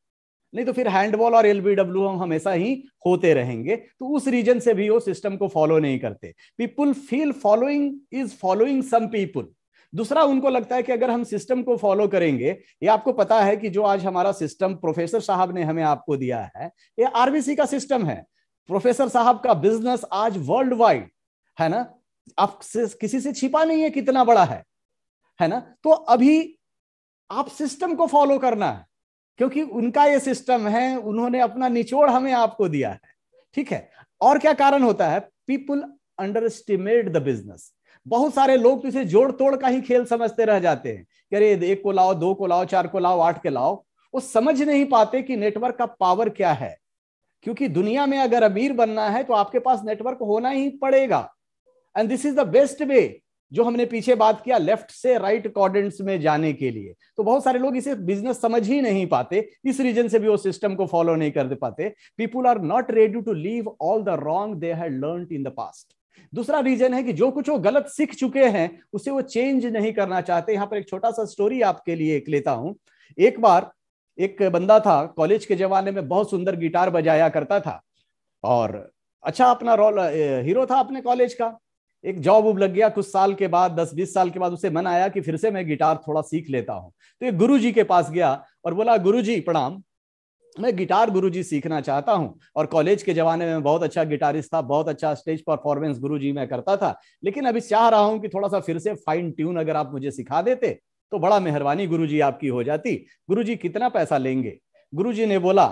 नहीं तो फिर हैंडबॉल और एलबीडब्ल्यू हम हमेशा ही होते रहेंगे, तो उस रीजन से भी वो सिस्टम को फॉलो नहीं करते। People feel following is following some people. दूसरा उनको लगता है कि अगर हम सिस्टम को फॉलो करेंगे, ये आपको पता है कि जो आज हमारा सिस्टम प्रोफेसर साहब ने हमें आपको दिया है, ये आरबीसी का सिस्टम है। प्रोफेसर साहब का बिजनेस आज वर्ल्ड वाइड है ना, आप किसी से छिपा नहीं है कितना बड़ा है ना। तो अभी आप सिस्टम को फॉलो करना है, क्योंकि उनका ये सिस्टम है, उन्होंने अपना निचोड़ हमें आपको दिया है। ठीक है, और क्या कारण होता है, people under estimate the business. बहुत सारे लोग तो इसे जोड़ तोड़ का ही खेल समझते रह जाते हैं कि अरे 1 को लाओ, 2 को लाओ, 4 को लाओ, 8 के लाओ। वो समझ नहीं पाते कि नेटवर्क का पावर क्या है, क्योंकि दुनिया में अगर अमीर बनना है तो आपके पास नेटवर्क होना ही पड़ेगा। And this is the best way, जो हमने पीछे बात किया लेफ्ट से राइट क्वाड्रेंट्स में जाने के लिए। तो बहुत सारे लोग इसे बिजनेस समझ ही नहीं पाते, इस रीजन से भी वो सिस्टम को फॉलो नहीं कर पाते। People are not ready to leave all the wrong they had learned in the past. दूसरा रीजन है कि जो कुछ वो गलत सीख चुके हैं उसे वो चेंज नहीं करना चाहते। यहां पर एक छोटा सा स्टोरी आपके लिए एक लेता हूं। एक बार एक बंदा था, कॉलेज के जमाने में बहुत सुंदर गिटार बजाया करता था और अच्छा अपना रोल हीरो था अपने कॉलेज का। एक जॉब उब लग गया, कुछ साल के बाद 10-20 साल के बाद उसे मन आया कि फिर से मैं गिटार थोड़ा सीख लेता हूं। तो एक गुरुजी के पास गया और बोला, गुरुजी प्रणाम, मैं गिटार गुरुजी सीखना चाहता हूं, और कॉलेज के जमाने में बहुत अच्छा गिटारिस्ट था, बहुत अच्छा स्टेज परफॉर्मेंस गुरुजी मैं करता था, लेकिन अभी चाह रहा हूं कि थोड़ा सा फिर से फाइन ट्यून अगर आप मुझे सिखा देते तो बड़ा मेहरबानी गुरुजी आपकी हो जाती। गुरुजी कितना पैसा लेंगे? गुरुजी ने बोला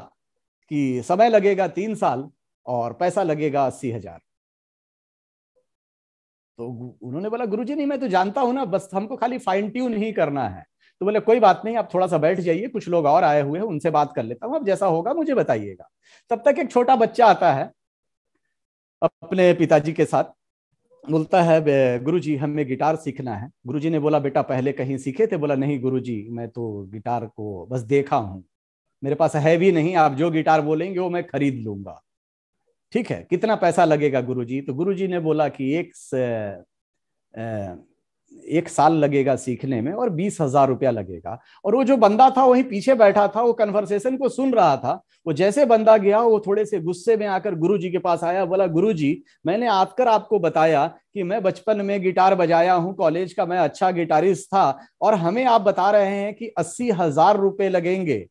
कि समय लगेगा 3 साल और पैसा लगेगा 80,000। तो उन्होंने बोला, गुरुजी नहीं मैं तो जानता हूं ना, बस हमको खाली फाइन ट्यून ही करना है। तो बोले कोई बात नहीं, आप थोड़ा सा बैठ जाइए, कुछ लोग और आए हुए हैं उनसे बात कर लेता हूं, अब जैसा होगा मुझे बताइएगा। तब तक एक छोटा बच्चा आता है अपने पिताजी के साथ, बोलता है गुरुजी हमें गिटार सीखना है। गुरुजी ने बोला, बेटा पहले कहीं सीखे थे? बोला नहीं गुरुजी, मैं तो गिटार को बस देखा हूं, मेरे पास है भी नहीं, आप जो गिटार बोलेंगे वो मैं खरीद लूंगा। ठीक है, कितना पैसा लगेगा गुरुजी? तो गुरुजी ने बोला कि एक साल लगेगा सीखने में और 20,000 रुपया लगेगा। और वो जो बंदा था वहीं पीछे बैठा था, वो कन्वर्सेशन को सुन रहा था। वो जैसे बंदा गया, वो थोड़े से गुस्से में आकर गुरुजी के पास आया, बोला गुरुजी मैंने आकर आपको बताया कि मैं बचपन में गिटार बजाया हूं, कॉलेज का मैं अच्छा गिटारिस्ट था, और हमें आप बता रहे हैं कि 80,000 रुपए लगेंगे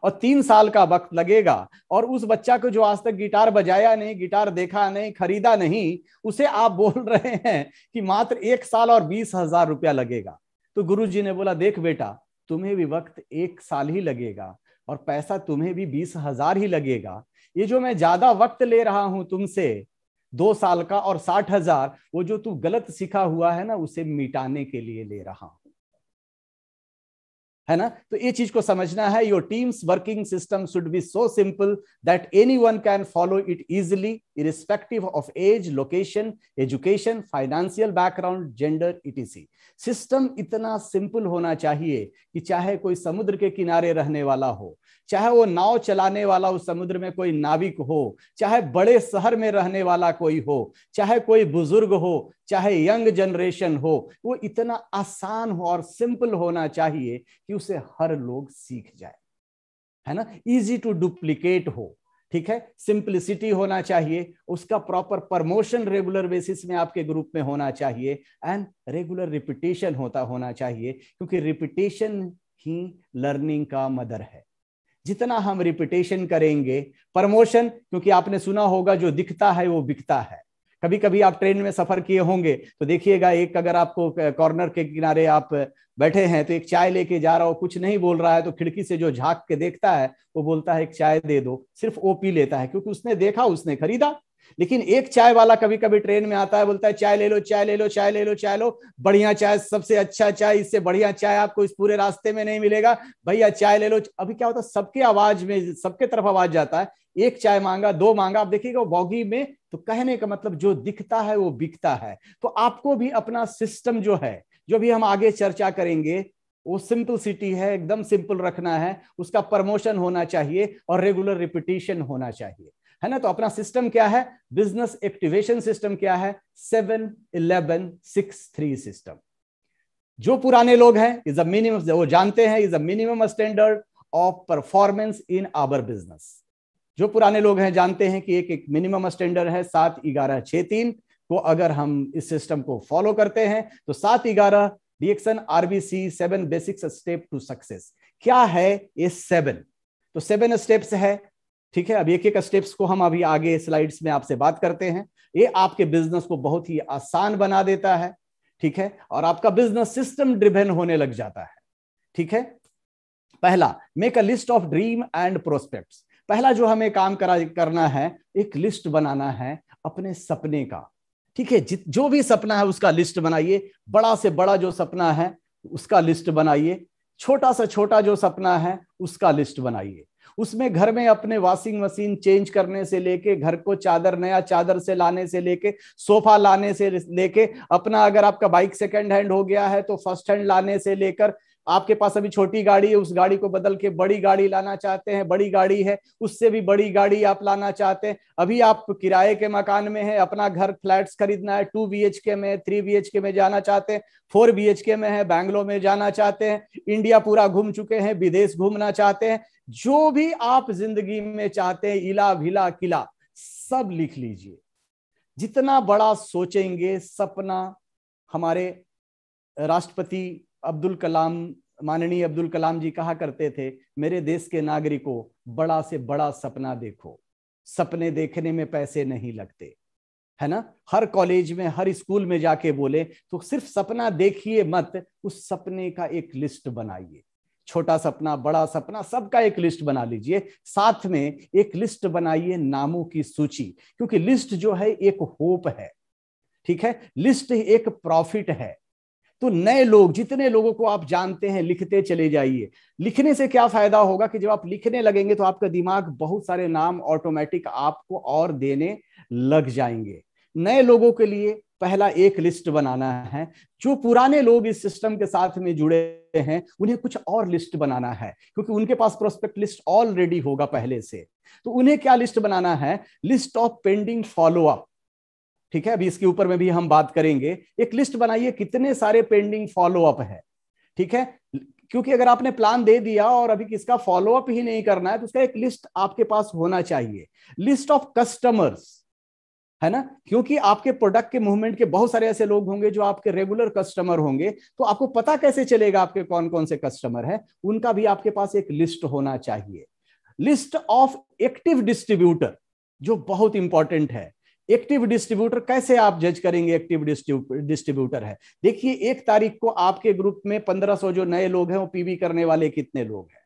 और 3 साल का वक्त लगेगा, और उस बच्चा को जो आज तक गिटार बजाया नहीं, गिटार देखा नहीं, खरीदा नहीं, उसे आप बोल रहे हैं कि मात्र 1 साल और 20,000 रुपया लगेगा। तो गुरुजी ने बोला, देख बेटा, तुम्हें भी वक्त 1 साल ही लगेगा और पैसा तुम्हें भी 20,000 ही लगेगा। ये जो मैं ज्यादा वक्त ले रहा हूं तुमसे 2 साल का और 60,000, वो जो तू गलत सीखा हुआ है ना, उसे मिटाने के लिए ले रहा हूं, है ना। तो ये चीज को समझना है। Your teams working system should be so simple that anyone can follow it easily irrespective of age, location, education, financial background, gender, etc. System इतना सिंपल होना चाहिए कि चाहे कोई समुद्र के किनारे रहने वाला हो, चाहे वो नाव चलाने वाला उस समुद्र में कोई नाविक हो, चाहे बड़े शहर में रहने वाला कोई हो, चाहे कोई बुजुर्ग हो, चाहे यंग जनरेशन हो, वो इतना आसान हो और सिंपल होना चाहिए कि उसे हर लोग सीख जाए, है ना। इजी टू डुप्लीकेट हो, ठीक है, सिंपलिसिटी होना चाहिए, उसका प्रॉपर प्रमोशन रेगुलर बेसिस में आपके ग्रुप में होना चाहिए, एंड रेगुलर रिपीटेशन होना चाहिए, क्योंकि रिपीटेशन ही लर्निंग का मदर है। जितना हम रिपीटेशन करेंगे, प्रमोशन, क्योंकि आपने सुना होगा जो दिखता है वो बिकता है। कभी कभी आप ट्रेन में सफर किए होंगे तो देखिएगा, एक अगर आपको कॉर्नर के किनारे आप बैठे हैं तो एक चाय लेके जा रहा हो, कुछ नहीं बोल रहा है, तो खिड़की से जो झांक के देखता है वो बोलता है एक चाय दे दो, सिर्फ वो पी लेता है क्योंकि उसने देखा, उसने खरीदा। लेकिन एक चाय वाला कभी कभी ट्रेन में आता है, बोलता है चाय ले लो, चाय ले लो, चाय ले लो, चाय लो, बढ़िया चाय, सबसे अच्छा चाय, इससे बढ़िया चाय आपको इस पूरे रास्ते में नहीं मिलेगा, भैया चाय ले लो। अभी क्या होता है, सबके आवाज में, सबके तरफ आवाज जाता है, एक चाय मांगा, दो मांगा, आप देखिएगा बॉगी में, तो कहने का मतलब जो दिखता है वो बिकता है। तो आपको भी अपना सिस्टम जो है, जो भी हम आगे चर्चा करेंगे, वो सिंपलिसिटी है, एकदम सिंपल रखना है, उसका प्रमोशन होना चाहिए और रेगुलर रिपीटेशन होना चाहिए, है ना। तो अपना सिस्टम क्या है, बिजनेस एक्टिवेशन सिस्टम क्या है, 7-11-6-3 सिस्टम। जो पुराने लोग हैं, इज अ मिनिमम, वो जानते हैं, is a minimum standard of performance in our business. जो पुराने लोग हैं जानते हैं कि एक मिनिमम स्टैंडर्ड है 7-11-6-3 को, अगर हम इस सिस्टम को फॉलो करते हैं तो 7-11 DXN RBC 7 basic step to success. क्या है ये 7? तो 7 स्टेप्स है, ठीक है। अब एक एक स्टेप्स को हम अभी आगे स्लाइड्स में आपसे बात करते हैं। ये आपके बिजनेस को बहुत ही आसान बना देता है, ठीक है, और आपका बिजनेस सिस्टम ड्रिवन होने लग जाता है, ठीक है। पहला, make a list of dream and prospects. पहला जो हमें काम करना है, एक लिस्ट बनाना है अपने सपने का, ठीक है। जो भी सपना है उसका लिस्ट बनाइए, बड़ा से बड़ा जो सपना है उसका लिस्ट बनाइए, छोटा सा छोटा जो सपना है उसका लिस्ट बनाइए। उसमें घर में अपने वॉशिंग मशीन चेंज करने से लेके, घर को चादर, नया चादर से लाने से लेके, सोफा लाने से लेके, अपना अगर आपका बाइक सेकंड हैंड हो गया है तो फर्स्ट हैंड लाने से लेकर, आपके पास अभी छोटी गाड़ी है, उस गाड़ी को बदल के बड़ी गाड़ी लाना चाहते हैं, बड़ी गाड़ी है उससे भी बड़ी गाड़ी आप लाना चाहते हैं, अभी आप किराए के मकान में है, अपना घर फ्लैट्स खरीदना है, 2 BHK में, 3 BHK में जाना चाहते हैं, 4 BHK में है, बैंगलोर में जाना चाहते हैं, इंडिया पूरा घूम चुके हैं, विदेश घूमना चाहते हैं, जो भी आप जिंदगी में चाहते हैं, इला भिला किला, सब लिख लीजिए। जितना बड़ा सोचेंगे सपना, हमारे राष्ट्रपति अब्दुल कलाम, माननीय अब्दुल कलाम जी कहा करते थे, मेरे देश के नागरिकों, बड़ा से बड़ा सपना देखो, सपने देखने में पैसे नहीं लगते, है ना। हर कॉलेज में, हर स्कूल में जाके बोले तो सिर्फ सपना देखिए मत, उस सपने का एक लिस्ट बनाइए, छोटा सपना, बड़ा सपना, सबका एक लिस्ट बना लीजिए। साथ में एक लिस्ट बनाइए नामों की सूची, क्योंकि लिस्ट जो है एक होप है, ठीक है, लिस्ट एक प्रॉफिट है। तो नए लोग, जितने लोगों को आप जानते हैं, लिखते चले जाइए। लिखने से क्या फायदा होगा कि जब आप लिखने लगेंगे तो आपका दिमाग बहुत सारे नाम ऑटोमेटिक आपको और देने लग जाएंगे। नए लोगों के लिए पहला एक लिस्ट बनाना है। जो पुराने लोग इस सिस्टम के साथ में जुड़े हैं उन्हें कुछ और लिस्ट बनाना है, क्योंकि उनके पास प्रोस्पेक्ट लिस्ट ऑलरेडी होगा पहले से। तो उन्हें क्या लिस्ट बनाना है, लिस्ट ऑफ पेंडिंग फॉलोअप, ठीक है। अभी इसके ऊपर में भी हम बात करेंगे। एक लिस्ट बनाइए कितने सारे पेंडिंग फॉलोअप है, ठीक है, क्योंकि अगर आपने प्लान दे दिया और अभी किसका फॉलोअप ही नहीं करना है तो उसका एक लिस्ट आपके पास होना चाहिए। लिस्ट ऑफ कस्टमर्स, है ना, क्योंकि आपके प्रोडक्ट के मूवमेंट के बहुत सारे ऐसे लोग होंगे जो आपके रेगुलर कस्टमर होंगे, तो आपको पता कैसे चलेगा आपके कौन कौन से कस्टमर है, उनका भी आपके पास एक लिस्ट होना चाहिए। लिस्ट ऑफ एक्टिव डिस्ट्रीब्यूटर, जो बहुत इंपॉर्टेंट है। एक्टिव डिस्ट्रीब्यूटर कैसे आप जज करेंगे एक्टिव डिस्ट्रीब्यूटर है, देखिए 1 तारीख को आपके ग्रुप में 1500 जो नए लोग हैं वो पीवी करने वाले कितने लोग हैं,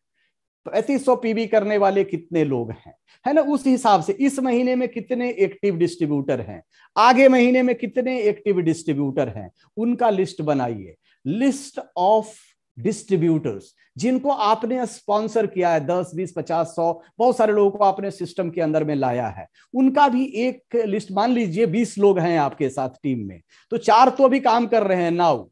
3500 पीवी करने वाले कितने लोग हैं, है ना। उस हिसाब से इस महीने में कितने एक्टिव डिस्ट्रीब्यूटर हैं, आगे महीने में कितने एक्टिव डिस्ट्रीब्यूटर हैं, उनका लिस्ट बनाइए। लिस्ट ऑफ डिस्ट्रीब्यूटर्स, जिनको आपने स्पॉन्सर किया है, 10, 20, 50, 100, बहुत सारे लोगों को आपने सिस्टम के अंदर में लाया है, उनका भी एक लिस्ट। मान लीजिए 20 लोग हैं आपके साथ टीम में, तो 4 तो अभी काम कर रहे हैं नाउ,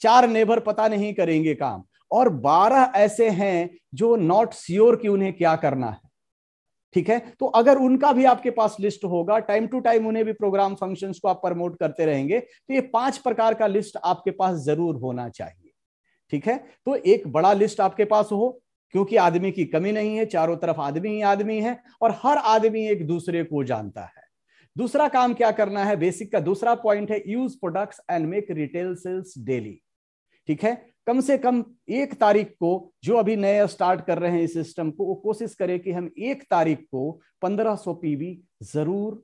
4 नेबर पता नहीं करेंगे काम, और 12 ऐसे हैं जो नॉट श्योर कि उन्हें क्या करना है। ठीक है, तो अगर उनका भी आपके पास लिस्ट होगा, टाइम टू टाइम उन्हें भी प्रोग्राम फंक्शंस को आप प्रमोट करते रहेंगे, तो ये 5 प्रकार का लिस्ट आपके पास जरूर होना चाहिए। ठीक है, तो एक बड़ा लिस्ट आपके पास हो, क्योंकि आदमी की कमी नहीं है, चारों तरफ आदमी ही आदमी है और हर आदमी एक दूसरे को जानता है। दूसरा काम क्या करना है, बेसिक का दूसरा पॉइंट है, use products and make retail sales daily. ठीक है, कम से कम 1 तारीख को, जो अभी नए स्टार्ट कर रहे हैं इस सिस्टम को, वो कोशिश करें कि हम 1 तारीख को 1500 पीवी जरूर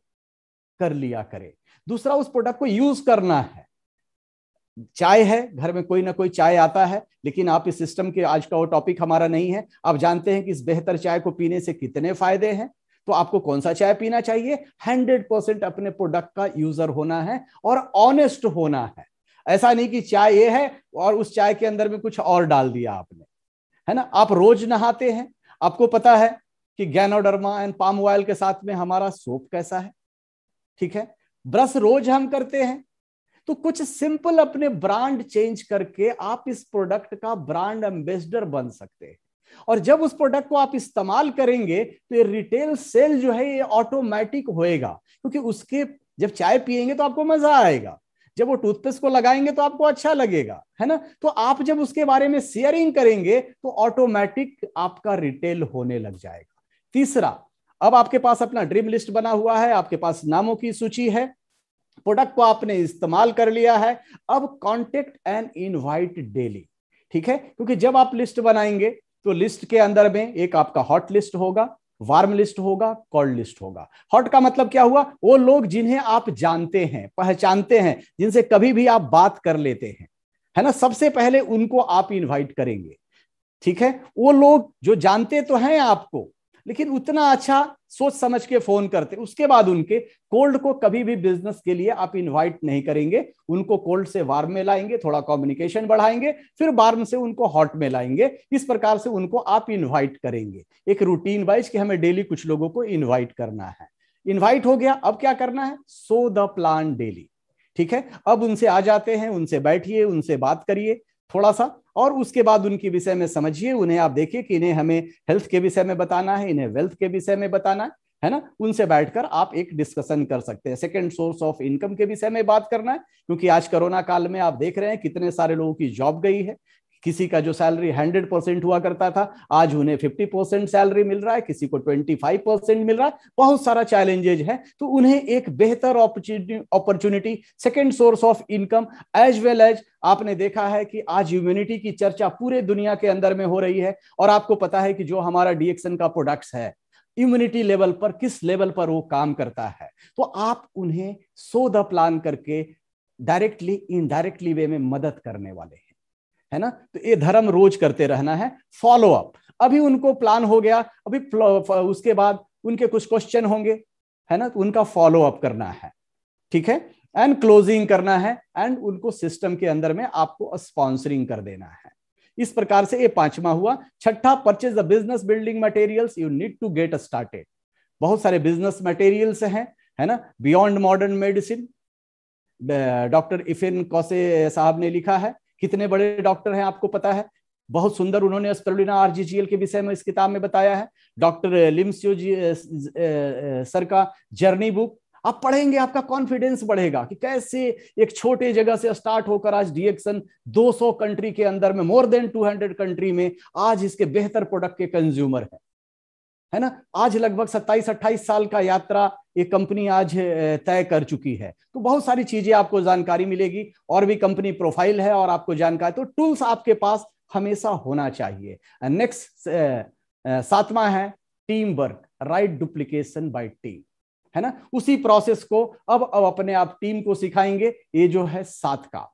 कर लिया करें। दूसरा, उस प्रोडक्ट को यूज करना है। चाय है, घर में कोई ना कोई चाय आता है, लेकिन आप इस सिस्टम के, आज का वो टॉपिक हमारा नहीं है, आप जानते हैं कि इस बेहतर चाय को पीने से कितने फायदे हैं। तो आपको कौन सा चाय पीना चाहिए, 100% अपने प्रोडक्ट का यूजर होना है और ऑनेस्ट होना है। ऐसा नहीं कि चाय ये है और उस चाय के अंदर में कुछ और डाल दिया आपने, है ना। आप रोज नहाते हैं, आपको पता है कि गैनोडर्मा एंड पाम ऑयल के साथ में हमारा सोप कैसा है। ठीक है, ब्रश रोज हम करते हैं, तो कुछ सिंपल अपने ब्रांड चेंज करके आप इस प्रोडक्ट का ब्रांड एम्बेसडर बन सकते हैं। और जब उस प्रोडक्ट को आप इस्तेमाल करेंगे तो ये रिटेल सेल जो है ये ऑटोमेटिक होएगा, क्योंकि उसके जब चाय पिएंगे तो आपको मजा आएगा, जब वो टूथपेस्ट को लगाएंगे तो आपको अच्छा लगेगा, है ना। तो आप जब उसके बारे में शेयरिंग करेंगे तो ऑटोमेटिक आपका रिटेल होने लग जाएगा। तीसरा, अब आपके पास अपना ड्रीम लिस्ट बना हुआ है, आपके पास नामों की सूची है, प्रोडक्ट को आपने इस्तेमाल कर लिया है, अब कॉन्टेक्ट एंड इनवाइट डेली। ठीक है, क्योंकि जब आप लिस्ट बनाएंगे तो लिस्ट के अंदर में एक आपका हॉट लिस्ट होगा, वार्म लिस्ट होगा, कोल्ड लिस्ट होगा। हॉट का मतलब क्या हुआ, वो लोग जिन्हें आप जानते हैं, पहचानते हैं, जिनसे कभी भी आप बात कर लेते हैं, है ना, सबसे पहले उनको आप इनवाइट करेंगे। ठीक है, वो लोग जो जानते तो हैं आपको, लेकिन उतना अच्छा सोच समझ के फोन करते। उसके बाद उनके कोल्ड को कभी भी बिजनेस के लिए आप इनवाइट नहीं करेंगे, उनको कोल्ड से वार्म में लाएंगे, थोड़ा कम्युनिकेशन बढ़ाएंगे, फिर वार्म से उनको हॉट में लाएंगे। इस प्रकार से उनको आप इनवाइट करेंगे, एक रूटीन वाइज कि हमें डेली कुछ लोगों को इनवाइट करना है। इनवाइट हो गया, अब क्या करना है, सो द प्लान डेली। ठीक है, अब उनसे आ जाते हैं, उनसे बैठिए, उनसे बात करिए थोड़ा सा, और उसके बाद उनके विषय में समझिए। उन्हें आप देखिए कि इन्हें हमें हेल्थ के विषय में बताना है, इन्हें वेल्थ के विषय में बताना है ना। उनसे बैठकर आप एक डिस्कशन कर सकते हैं। सेकंड सोर्स ऑफ इनकम के विषय में बात करना है, क्योंकि आज कोरोना काल में आप देख रहे हैं कितने सारे लोगों की जॉब गई है। किसी का जो सैलरी 100% हुआ करता था, आज उन्हें 50% सैलरी मिल रहा है, किसी को 25% मिल रहा है। बहुत सारा चैलेंजेज है, तो उन्हें एक बेहतर opportunity, second source of income, as well as आपने देखा है कि आज इम्यूनिटी की चर्चा पूरे दुनिया के अंदर में हो रही है, और आपको पता है कि जो हमारा डीएक्सन का प्रोडक्ट्स है, इम्यूनिटी लेवल पर किस लेवल पर वो काम करता है। तो आप उन्हें सो द प्लान करके डायरेक्टली इनडायरेक्टली वे में मदद करने वाले हैं, है ना। तो ये धर्म रोज करते रहना है। फॉलो अप, अभी उनको प्लान हो गया, अभी उसके बाद उनके कुछ क्वेश्चन होंगे, है ना, तो उनका फॉलो अप करना है। ठीक है, एंड क्लोजिंग करना है, एंड उनको सिस्टम के अंदर में आपको स्पॉन्सरिंग कर देना है। इस प्रकार से ये 5वां हुआ। छठा, purchase the business building materials you need to get started. बहुत सारे बिजनेस मटेरियल्स हैं, है ना। बियॉन्ड मॉडर्न मेडिसिन, डॉक्टर इफिन कौसे साहब ने लिखा है। कितने बड़े डॉक्टर हैं आपको पता है, बहुत सुंदर उन्होंने स्पिरुलिना आरजीजीएल के विषय में इस किताब में बताया है। डॉक्टर लिम्सियो जी सर का जर्नी बुक आप पढ़ेंगे, आपका कॉन्फिडेंस बढ़ेगा कि कैसे एक छोटे जगह से स्टार्ट होकर आज डीएक्सन 200 कंट्री के अंदर में, मोर देन 200 कंट्री में आज इसके बेहतर प्रोडक्ट के कंज्यूमर है ना। आज लगभग 27-28 साल का यात्रा ये कंपनी आज तय कर चुकी है। तो बहुत सारी चीजें आपको जानकारी मिलेगी, और भी कंपनी प्रोफाइल है और आपको जानकारी, तो टूल्स आपके पास हमेशा होना चाहिए। नेक्स्ट 7वां है team work, right duplication bye team, है ना। उसी प्रोसेस को अब अपने आप टीम को सिखाएंगे। ये जो है 7 का,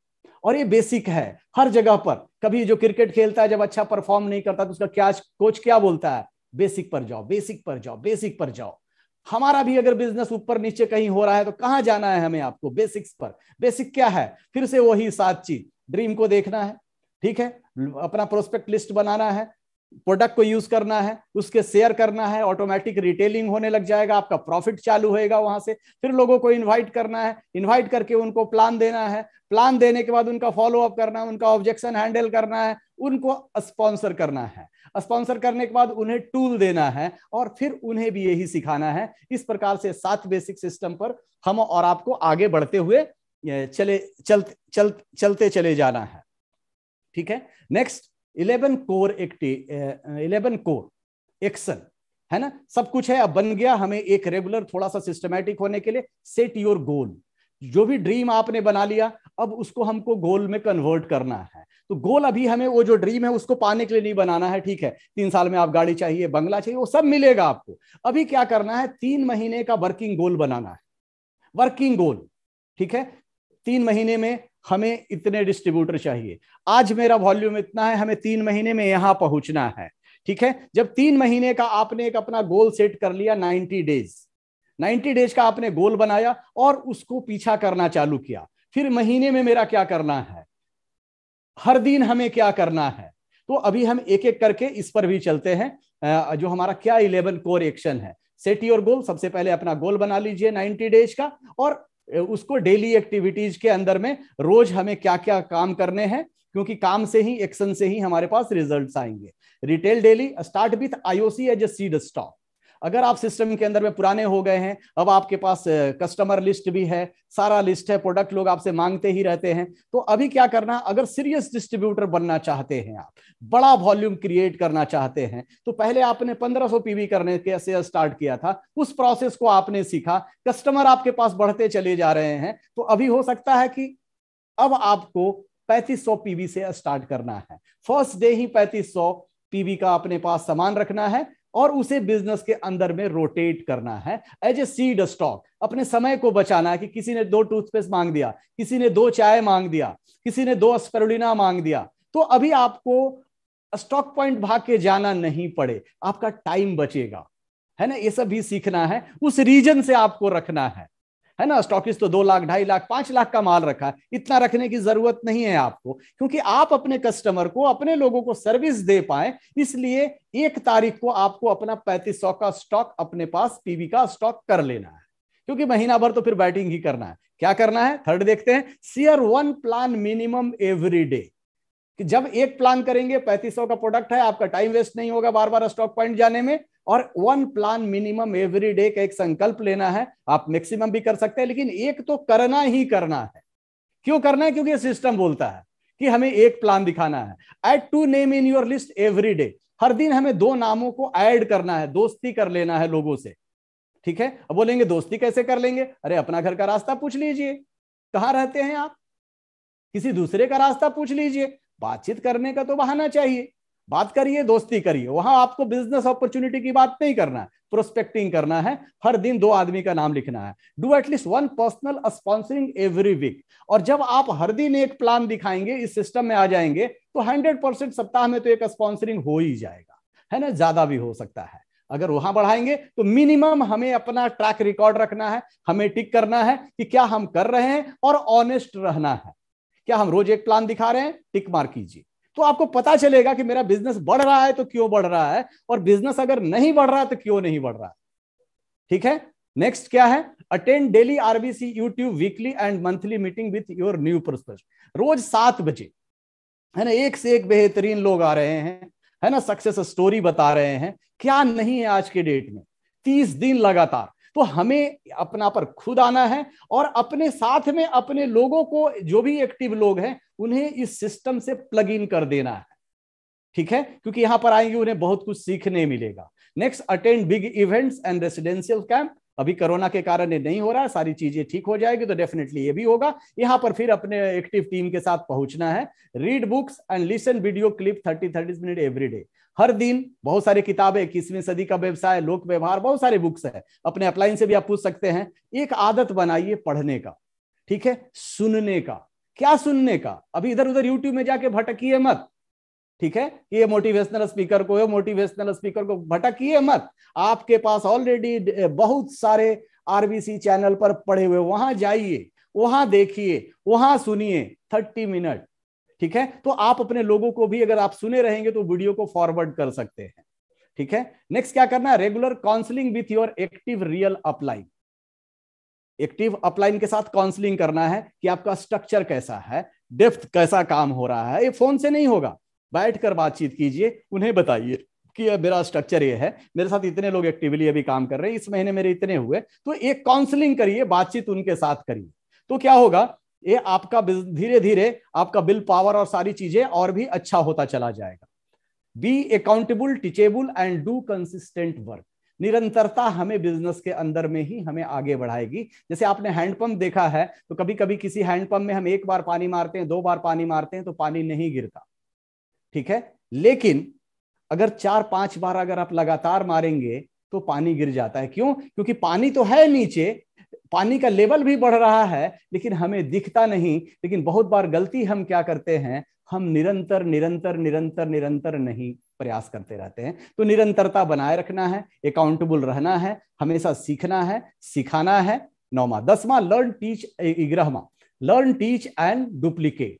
और ये बेसिक है हर जगह पर। कभी जो क्रिकेट खेलता है, जब अच्छा परफॉर्म नहीं करता तो उसका क्या कोच क्या बोलता है, बेसिक पर जाओ, बेसिक पर जाओ, बेसिक पर जाओ। हमारा भी अगर बिजनेस ऊपर नीचे कहीं हो रहा है तो कहां जाना है हमें, आपको बेसिक्स पर। बेसिक क्या है, फिर से वही 7 चीज। ड्रीम को देखना है, ठीक है, अपना प्रोस्पेक्ट लिस्ट बनाना है, प्रोडक्ट को यूज करना है, उसके शेयर करना है, ऑटोमेटिक रिटेलिंग होने लग जाएगा, आपका प्रॉफिट चालू होएगा वहां से। फिर लोगों को इनवाइट करना है, इनवाइट करके उनको प्लान देना है, प्लान देने के बाद उनका फॉलो अप करना है, उनका ऑब्जेक्शन हैंडल करना है, उनको स्पॉन्सर करना है, स्पॉन्सर करने के बाद उन्हें टूल देना है और फिर उन्हें भी यही सिखाना है। इस प्रकार से 7 बेसिक सिस्टम पर हम और आपको आगे बढ़ते हुए चलते चले जाना है। ठीक है, नेक्स्ट 11 कोर एक्शन है ना, सब कुछ है, अब बन गया। हमें एक रेगुलर थोड़ा सा सिस्टमैटिक होने के लिए सेट योर गोल, जो भी ड्रीम आपने बना लिया अब उसको हमको गोल में कन्वर्ट करना है। तो गोल अभी हमें वो जो ड्रीम है उसको पाने के लिए नहीं बनाना है, ठीक है, 3 साल में आप गाड़ी चाहिए, बंगला चाहिए, वो सब मिलेगा आपको। अभी क्या करना है, 3 महीने का वर्किंग गोल बनाना है, वर्किंग गोल। ठीक है, 3 महीने में हमें इतने डिस्ट्रीब्यूटर चाहिए, आज मेरा वॉल्यूम इतना है, हमें 3 महीने में यहां पहुंचना है। ठीक है, जब 3 महीने का आपने एक अपना गोल सेट कर लिया, 90 डेज का आपने गोल बनाया और उसको पीछा करना चालू किया, फिर महीने में मेरा क्या करना है, हर दिन हमें क्या करना है। तो अभी हम एक एक करके इस पर भी चलते हैं। जो हमारा क्या 11 कोर एक्शन है, सेट योर गोल। सबसे पहले अपना गोल बना लीजिए 90 डेज का, और उसको डेली एक्टिविटीज के अंदर में रोज हमें क्या क्या काम करने हैं, क्योंकि काम से ही, एक्शन से ही हमारे पास रिजल्ट्स आएंगे। Retail daily start with IOC as a seed stock. अगर आप सिस्टम के अंदर में पुराने हो गए हैं, अब आपके पास कस्टमर लिस्ट भी है, सारा लिस्ट है, प्रोडक्ट लोग आपसे मांगते ही रहते हैं, तो अभी क्या करना, अगर सीरियस डिस्ट्रीब्यूटर बनना चाहते हैं, आप बड़ा वॉल्यूम क्रिएट करना चाहते हैं, तो पहले आपने 1500 पीवी करने के से स्टार्ट किया था, उस प्रोसेस को आपने सीखा, कस्टमर आपके पास बढ़ते चले जा रहे हैं, तो अभी हो सकता है कि अब आपको 3500 पीवी से स्टार्ट करना है। फर्स्ट डे ही 3500 पीवी का अपने पास सामान रखना है और उसे बिजनेस के अंदर में रोटेट करना है एज ए सीड स्टॉक। अपने समय को बचाना है कि किसी ने 2 टूथपेस्ट मांग दिया, किसी ने 2 चाय मांग दिया, किसी ने 2 स्पिरुलिना मांग दिया, तो अभी आपको स्टॉक पॉइंट भाग के जाना नहीं पड़े, आपका टाइम बचेगा, है ना। ये सब भी सीखना है, उस रीजन से आपको रखना है ना। स्टॉकिस्ट तो 2 लाख, 2.5 लाख, 5 लाख का माल रखा है, इतना रखने की जरूरत नहीं है आपको, क्योंकि आप अपने कस्टमर को, अपने लोगों को सर्विस दे पाए, इसलिए 1 तारीख को आपको अपना 3500 का स्टॉक अपने पास पीवी का स्टॉक कर लेना है, क्योंकि महीना भर तो फिर बैटिंग ही करना है। क्या करना है, थर्ड देखते हैं, share 1 plan minimum every day. कि जब एक प्लान करेंगे, 3500 का प्रोडक्ट है, आपका टाइम वेस्ट नहीं होगा बार बार स्टॉक पॉइंट जाने में, और 1 प्लान मिनिमम एवरी डे का एक संकल्प लेना है। आप मैक्सिमम भी कर सकते हैं, लेकिन एक तो करना ही करना है। क्यों करना है, क्योंकि सिस्टम बोलता है कि हमें एक प्लान दिखाना है। Add 2 name in your list every day. हर दिन हमें 2 नामों को ऐड करना है, दोस्ती कर लेना है लोगों से। ठीक है, अब बोलेंगे दोस्ती कैसे कर लेंगे, अरे अपना घर का रास्ता पूछ लीजिए, कहां रहते हैं आप, किसी दूसरे का रास्ता पूछ लीजिए। बातचीत करने का तो बहाना चाहिए, बात करिए, दोस्ती करिए। वहां आपको बिजनेस अपॉर्चुनिटी की बात नहीं करना है, प्रोस्पेक्टिंग करना है। हर दिन 2 आदमी का नाम लिखना है। Do at least 1 personal sponsoring every week. और जब आप हर दिन एक प्लान दिखाएंगे, इस सिस्टम में आ जाएंगे, तो 100% सप्ताह में तो एक स्पॉन्सरिंग हो ही जाएगा, है ना, ज्यादा भी हो सकता है। अगर वहां बढ़ाएंगे तो मिनिमम हमें अपना ट्रैक रिकॉर्ड रखना है, हमें टिक करना है कि क्या हम कर रहे हैं, और ऑनेस्ट रहना है। क्या हम रोज एक प्लान दिखा रहे हैं, टिक मार्क कीजिए, तो आपको पता चलेगा कि मेरा बिजनेस बढ़ रहा है तो क्यों बढ़ रहा है, और बिजनेस अगर नहीं बढ़ रहा है तो क्यों नहीं बढ़ रहा है। ठीक है, नेक्स्ट क्या है, attend daily RBC YouTube weekly and monthly meeting with your new prospect. रोज 7 बजे, है ना, एक से एक बेहतरीन लोग आ रहे हैं, है ना, सक्सेस स्टोरी बता रहे हैं, क्या नहीं है आज के डेट में, 30 दिन लगातार। तो हमें अपना पर खुद आना है, और अपने साथ में अपने लोगों को, जो भी एक्टिव लोग हैं, उन्हें इस सिस्टम से प्लग इन कर देना है। ठीक है, क्योंकि यहां पर आएंगे उन्हें बहुत कुछ सीखने मिलेगा। Next, attend big events and residential camp. अभी कोरोना के कारण ये नहीं हो रहा है, सारी चीजें ठीक हो जाएगी तो डेफिनेटली ये भी होगा। यहां पर फिर अपने एक्टिव टीम के साथ पहुंचना है। Read books and listen video clip 30 minute every day. हर दिन बहुत सारी किताबें, 21वीं सदी का व्यवसाय, लोक व्यवहार, बहुत सारे बुक्स है, अपने अपलाइन से भी आप पूछ सकते हैं। एक आदत बनाइए पढ़ने का, ठीक है, सुनने का। क्या सुनने का, अभी इधर उधर यूट्यूब में जाके भटकिए मत, ठीक है, ये मोटिवेशनल स्पीकर को, मोटिवेशनल स्पीकर को भटकिए मत। आपके पास ऑलरेडी बहुत सारे आरबीसी चैनल पर पड़े हुए, वहां जाइए, वहां देखिए, वहां सुनिए 30 मिनट, ठीक है, तो आप अपने लोगों को भी, अगर आप सुने रहेंगे तो वीडियो को फॉरवर्ड कर सकते हैं। ठीक है, नेक्स्ट क्या करना है, regular counselling with your active real upline. Active upline के साथ काउंसलिंग करना है कि आपका स्ट्रक्चर कैसा है, डेप्थ कैसा काम हो रहा है। ये फोन से नहीं होगा, बैठकर बातचीत कीजिए, उन्हें बताइए कि मेरा स्ट्रक्चर ये है, मेरे साथ इतने लोग एक्टिवली अभी काम कर रहे हैं, इस महीने मेरे इतने हुए। तो एक काउंसलिंग करिए, बातचीत उनके साथ करिए। तो क्या होगा, ये आपका धीरे धीरे आपका बिल पावर और सारी चीजें और भी अच्छा होता चला जाएगा। Be accountable, teachable and do consistent work. निरंतरता हमें बिजनेस के अंदर में ही हमें आगे बढ़ाएगी। जैसे आपने हैंडपंप देखा है, तो कभी कभी किसी हैंडपंप में हम एक बार पानी मारते हैं, 2 बार पानी मारते हैं तो पानी नहीं गिरता, ठीक है। लेकिन अगर 4-5 बार अगर आप लगातार मारेंगे तो पानी गिर जाता है। क्यों? क्योंकि पानी तो है नीचे, पानी का लेवल भी बढ़ रहा है, लेकिन हमें दिखता नहीं। लेकिन बहुत बार गलती हम क्या करते हैं, हम निरंतर निरंतर निरंतर निरंतर नहीं प्रयास करते रहते हैं। तो निरंतरता बनाए रखना है, अकाउंटेबल रहना है, हमेशा सीखना है, सिखाना है। 9वां 10वां लर्न टीच 11वां लर्न टीच एंड डुप्लीकेट।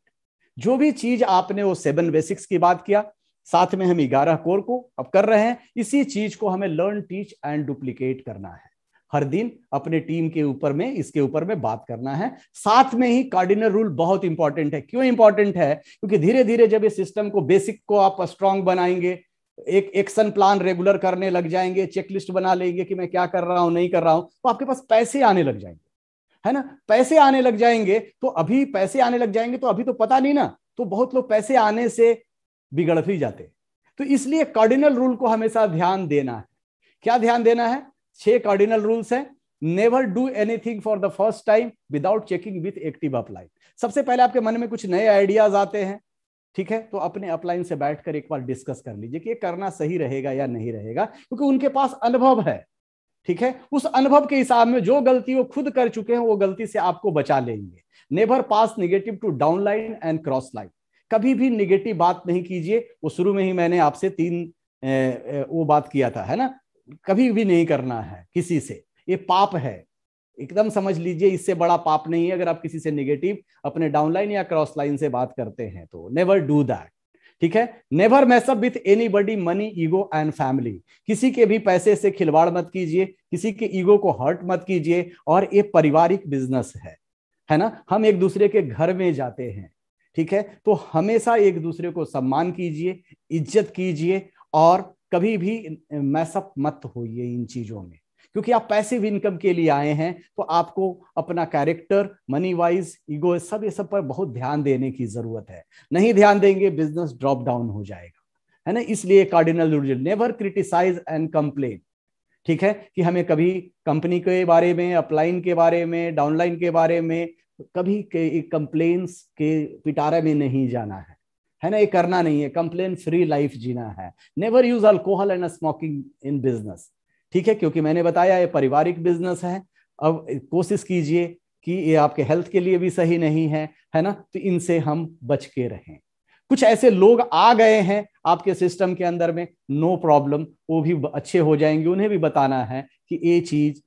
जो भी चीज आपने वो 7 बेसिक्स की बात किया, साथ में हम 11 कोर को अब कर रहे हैं। इसी चीज को हमें लर्न टीच एंड डुप्लीकेट करना है। हर दिन अपने टीम के ऊपर में इसके ऊपर में बात करना है। साथ में ही कार्डिनल रूल बहुत इंपॉर्टेंट है। क्यों इंपॉर्टेंट है? क्योंकि धीरे धीरे जब ये सिस्टम को बेसिक को आप स्ट्रांग बनाएंगे, एक एक्शन प्लान रेगुलर करने लग जाएंगे, चेकलिस्ट बना लेंगे कि मैं क्या कर रहा हूं नहीं कर रहा हूं, तो आपके पास पैसे आने लग जाएंगे, है ना। पैसे आने लग जाएंगे तो अभी पैसे आने लग जाएंगे तो अभी तो पता नहीं ना, तो बहुत लोग पैसे आने से बिगड़ भी जाते। तो इसलिए कार्डिनल रूल को हमेशा ध्यान देना है। क्या ध्यान देना है? 6 कार्डिनल रूल्स हैं। Never do anything for the first time without checking with active upline. सबसे पहले आपके मन में कुछ नए आइडियाज आते हैं, ठीक है, तो अपने अपलाइन से बैठकर एक बार डिस्कस कर लीजिए कि ये करना सही रहेगा या नहीं रहेगा, क्योंकि उनके पास अनुभव है, ठीक है। उस अनुभव के हिसाब में जो गलती वो खुद कर चुके हैं वो गलती से आपको बचा लेंगे। Never pass negative to down line and cross line. कभी भी नेगेटिव बात नहीं कीजिए। वो शुरू में ही मैंने आपसे 3 वो बात किया था, है ना। कभी भी नहीं करना है किसी से, ये पाप है, एकदम समझ लीजिए। इससे बड़ा पाप नहीं है अगर आप किसी से नेगेटिव अपने डाउनलाइन या क्रॉस लाइन से बात करते हैं, तो नेवर डू दैट, ठीक है। Never mess up with anybody money ego and family. किसी के भी पैसे से खिलवाड़ मत कीजिए, किसी के ईगो को हर्ट मत कीजिए। और ये पारिवारिक बिजनेस है ना, हम एक दूसरे के घर में जाते हैं, ठीक है। तो हमेशा एक दूसरे को सम्मान कीजिए, इज्जत कीजिए, और कभी भी मैसअप मत होइए इन चीजों में, क्योंकि आप पैसिव इनकम के लिए आए हैं। तो आपको अपना कैरेक्टर, मनी वाइज, ईगो, सब ये सब पर बहुत ध्यान देने की जरूरत है। नहीं ध्यान देंगे बिजनेस ड्रॉप डाउन हो जाएगा, है ना। इसलिए cardinal rule, never criticize and complain, ठीक है, कि हमें कभी कंपनी के बारे में, अपलाइन के बारे में, डाउनलाइन के बारे में कभी कंप्लेन्स के पिटारे में नहीं जाना है ना। ये करना नहीं है। कंप्लेन फ्री लाइफ जीना है। Never use alcohol and smoking in business, ठीक है, क्योंकि मैंने बताया ये पारिवारिक बिजनेस है। अब कोशिश कीजिए कि ये आपके हेल्थ के लिए भी सही नहीं है ना, तो इनसे हम बच के रहें। कुछ ऐसे लोग आ गए हैं आपके सिस्टम के अंदर में, नो प्रॉब्लम, वो भी अच्छे हो जाएंगे। उन्हें भी बताना है कि ये चीज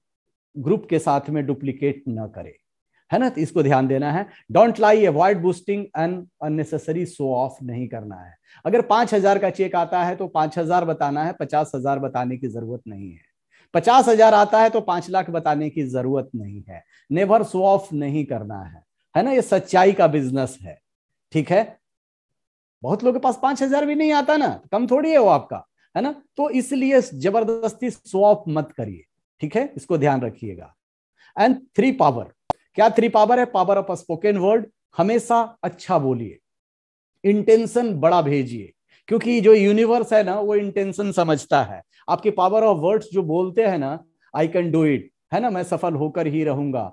ग्रुप के साथ में डुप्लीकेट ना करे, है ना। तो इसको ध्यान देना है। Don't lie, avoid boosting and unnecessary show off नहीं करना है। अगर 5,000 का चेक आता है तो 5,000 बताना है, 50,000 बताने की जरूरत नहीं है। 50,000 आता है तो 5 लाख बताने की जरूरत नहीं है। नेवर शो ऑफ नहीं करना है ना। ये सच्चाई का बिजनेस है, ठीक है। बहुत लोगों के पास 5,000 भी नहीं आता ना, कम थोड़ी है वो आपका, है ना। तो इसलिए जबरदस्ती शो ऑफ मत करिए, ठीक है, इसको ध्यान रखिएगा। एंड 3 पावर, क्या 3 पावर है? पावर ऑफ स्पोकन वर्ड, हमेशा अच्छा बोलिए, इंटेंशन बड़ा भेजिए, क्योंकि जो यूनिवर्स है ना वो इंटेंशन समझता है। आपकी पावर ऑफ वर्ड्स जो बोलते हैं ना, आई कैन डू इट, है ना, मैं सफल होकर ही रहूंगा,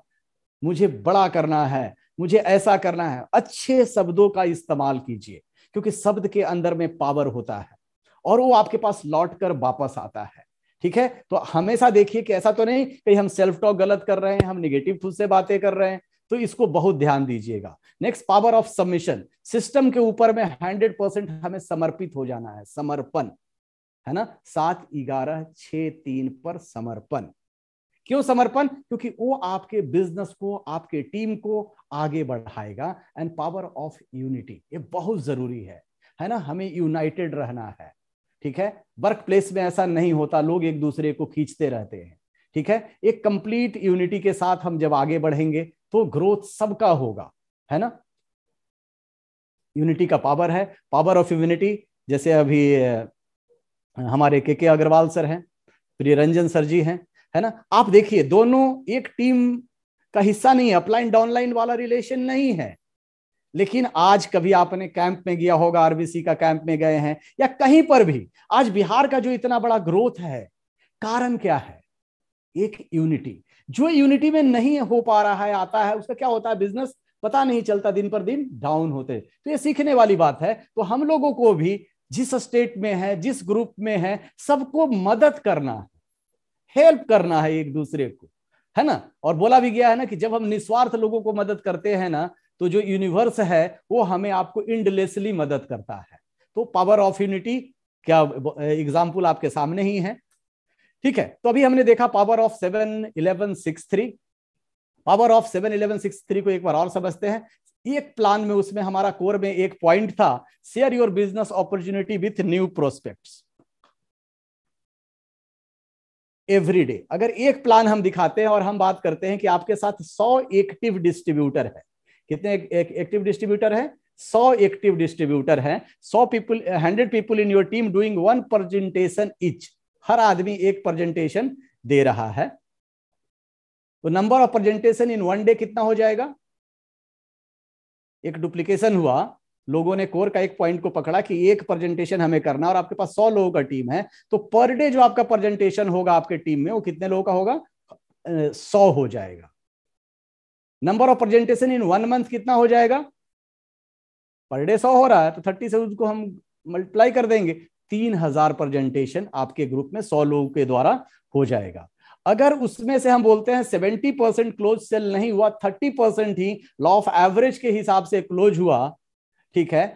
मुझे बड़ा करना है, मुझे ऐसा करना है, अच्छे शब्दों का इस्तेमाल कीजिए, क्योंकि शब्द के अंदर में पावर होता है और वो आपके पास लौट कर वापस आता है, ठीक है। तो हमेशा देखिए कि ऐसा तो नहीं कि हम सेल्फ टॉक गलत कर रहे हैं, हम निगेटिव खुद से बातें कर रहे हैं, तो इसको बहुत ध्यान दीजिएगा। Next, power of submission, system के ऊपर में 100% हमें समर्पित हो जाना है, समर्पण, है ना। 7-11-6-3 पर समर्पण। क्यों समर्पण? क्योंकि वो आपके बिजनेस को, आपके टीम को आगे बढ़ाएगा। एंड पावर ऑफ यूनिटी, ये बहुत जरूरी है ना, हमें यूनाइटेड रहना है। ठीक है, वर्क प्लेस में ऐसा नहीं होता, लोग एक दूसरे को खींचते रहते हैं। ठीक है, एक कंप्लीट यूनिटी के साथ हम जब आगे बढ़ेंगे तो ग्रोथ सबका होगा, है ना। यूनिटी का पावर है, पावर ऑफ यूनिटी। जैसे अभी हमारे के अग्रवाल सर हैं, प्रिय रंजन सर जी हैं, है ना। आप देखिए दोनों एक टीम का हिस्सा नहीं है, अपलाइन डाउनलाइन वाला रिलेशन नहीं है, लेकिन आज कभी आपने कैंप में गया होगा, आरबीसी का कैंप में गए हैं या कहीं पर भी, आज बिहार का जो इतना बड़ा ग्रोथ है, कारण क्या है? एक यूनिटी। जो यूनिटी में नहीं हो पा रहा है, आता है, उसका क्या होता है? बिजनेस पता नहीं चलता, दिन पर दिन डाउन होते। तो ये सीखने वाली बात है। तो हम लोगों को भी जिस स्टेट में है, जिस ग्रुप में है, सबको मदद करना है, हेल्प करना है एक दूसरे को, है ना। और बोला भी गया है ना कि जब हम निस्वार्थ लोगों को मदद करते हैं ना, तो जो यूनिवर्स है वो हमें आपको इंडलेसली मदद करता है। तो पावर ऑफ यूनिटी क्या एग्जाम्पल आपके सामने ही है। ठीक है, तो अभी हमने देखा पावर ऑफ 7-11-6-3। पावर ऑफ 7-11-6-3 को एक बार और समझते हैं। एक प्लान में, उसमें हमारा कोर में एक पॉइंट था, share your business opportunity with new prospects every day. अगर एक प्लान हम दिखाते हैं और हम बात करते हैं कि आपके साथ 100 एक्टिव डिस्ट्रीब्यूटर है, कितने एक्टिव डिस्ट्रीब्यूटर है? 100 एक्टिव डिस्ट्रीब्यूटर है। 100 people, 100 people in your team doing 1 presentation each, हर आदमी एक प्रेजेंटेशन दे रहा है। तो number of presentation in 1 day कितना हो जाएगा? एक डुप्लीकेशन हुआ, लोगों ने कोर का एक पॉइंट को पकड़ा कि एक प्रेजेंटेशन हमें करना, और आपके पास 100 लोगों का टीम है, तो पर डे जो आपका प्रेजेंटेशन होगा आपके टीम में, वो कितने लोगों का होगा? 100 हो जाएगा। Number of presentation in 1 month कितना हो जाएगा? पर डे 100 हो रहा है, तो 30 से उसको हम मल्टीप्लाई कर देंगे, 3000 प्रेजेंटेशन आपके ग्रुप में 100 लोगों के द्वारा हो जाएगा। अगर उसमें से हम बोलते हैं 70% क्लोज सेल नहीं हुआ, 30% ही लॉ ऑफ एवरेज के हिसाब से क्लोज हुआ, ठीक है,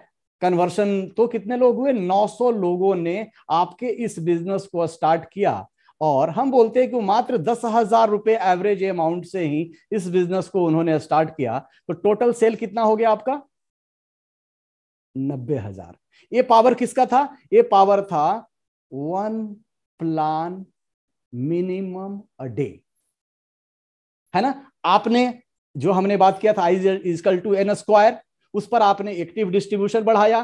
कन्वर्शन, तो कितने लोग हुए? 900 लोगों ने आपके इस बिजनेस को स्टार्ट किया। और हम बोलते हैं कि मात्र 10,000 रुपए एवरेज अमाउंट से ही इस बिजनेस को उन्होंने स्टार्ट किया, तो टोटल सेल कितना हो गया आपका? 90,000। ये पावर किसका था? ये पावर था 1 प्लान मिनिमम अ डे, है ना। आपने जो हमने बात किया था I=N², उस पर आपने एक्टिव डिस्ट्रीब्यूशन बढ़ाया,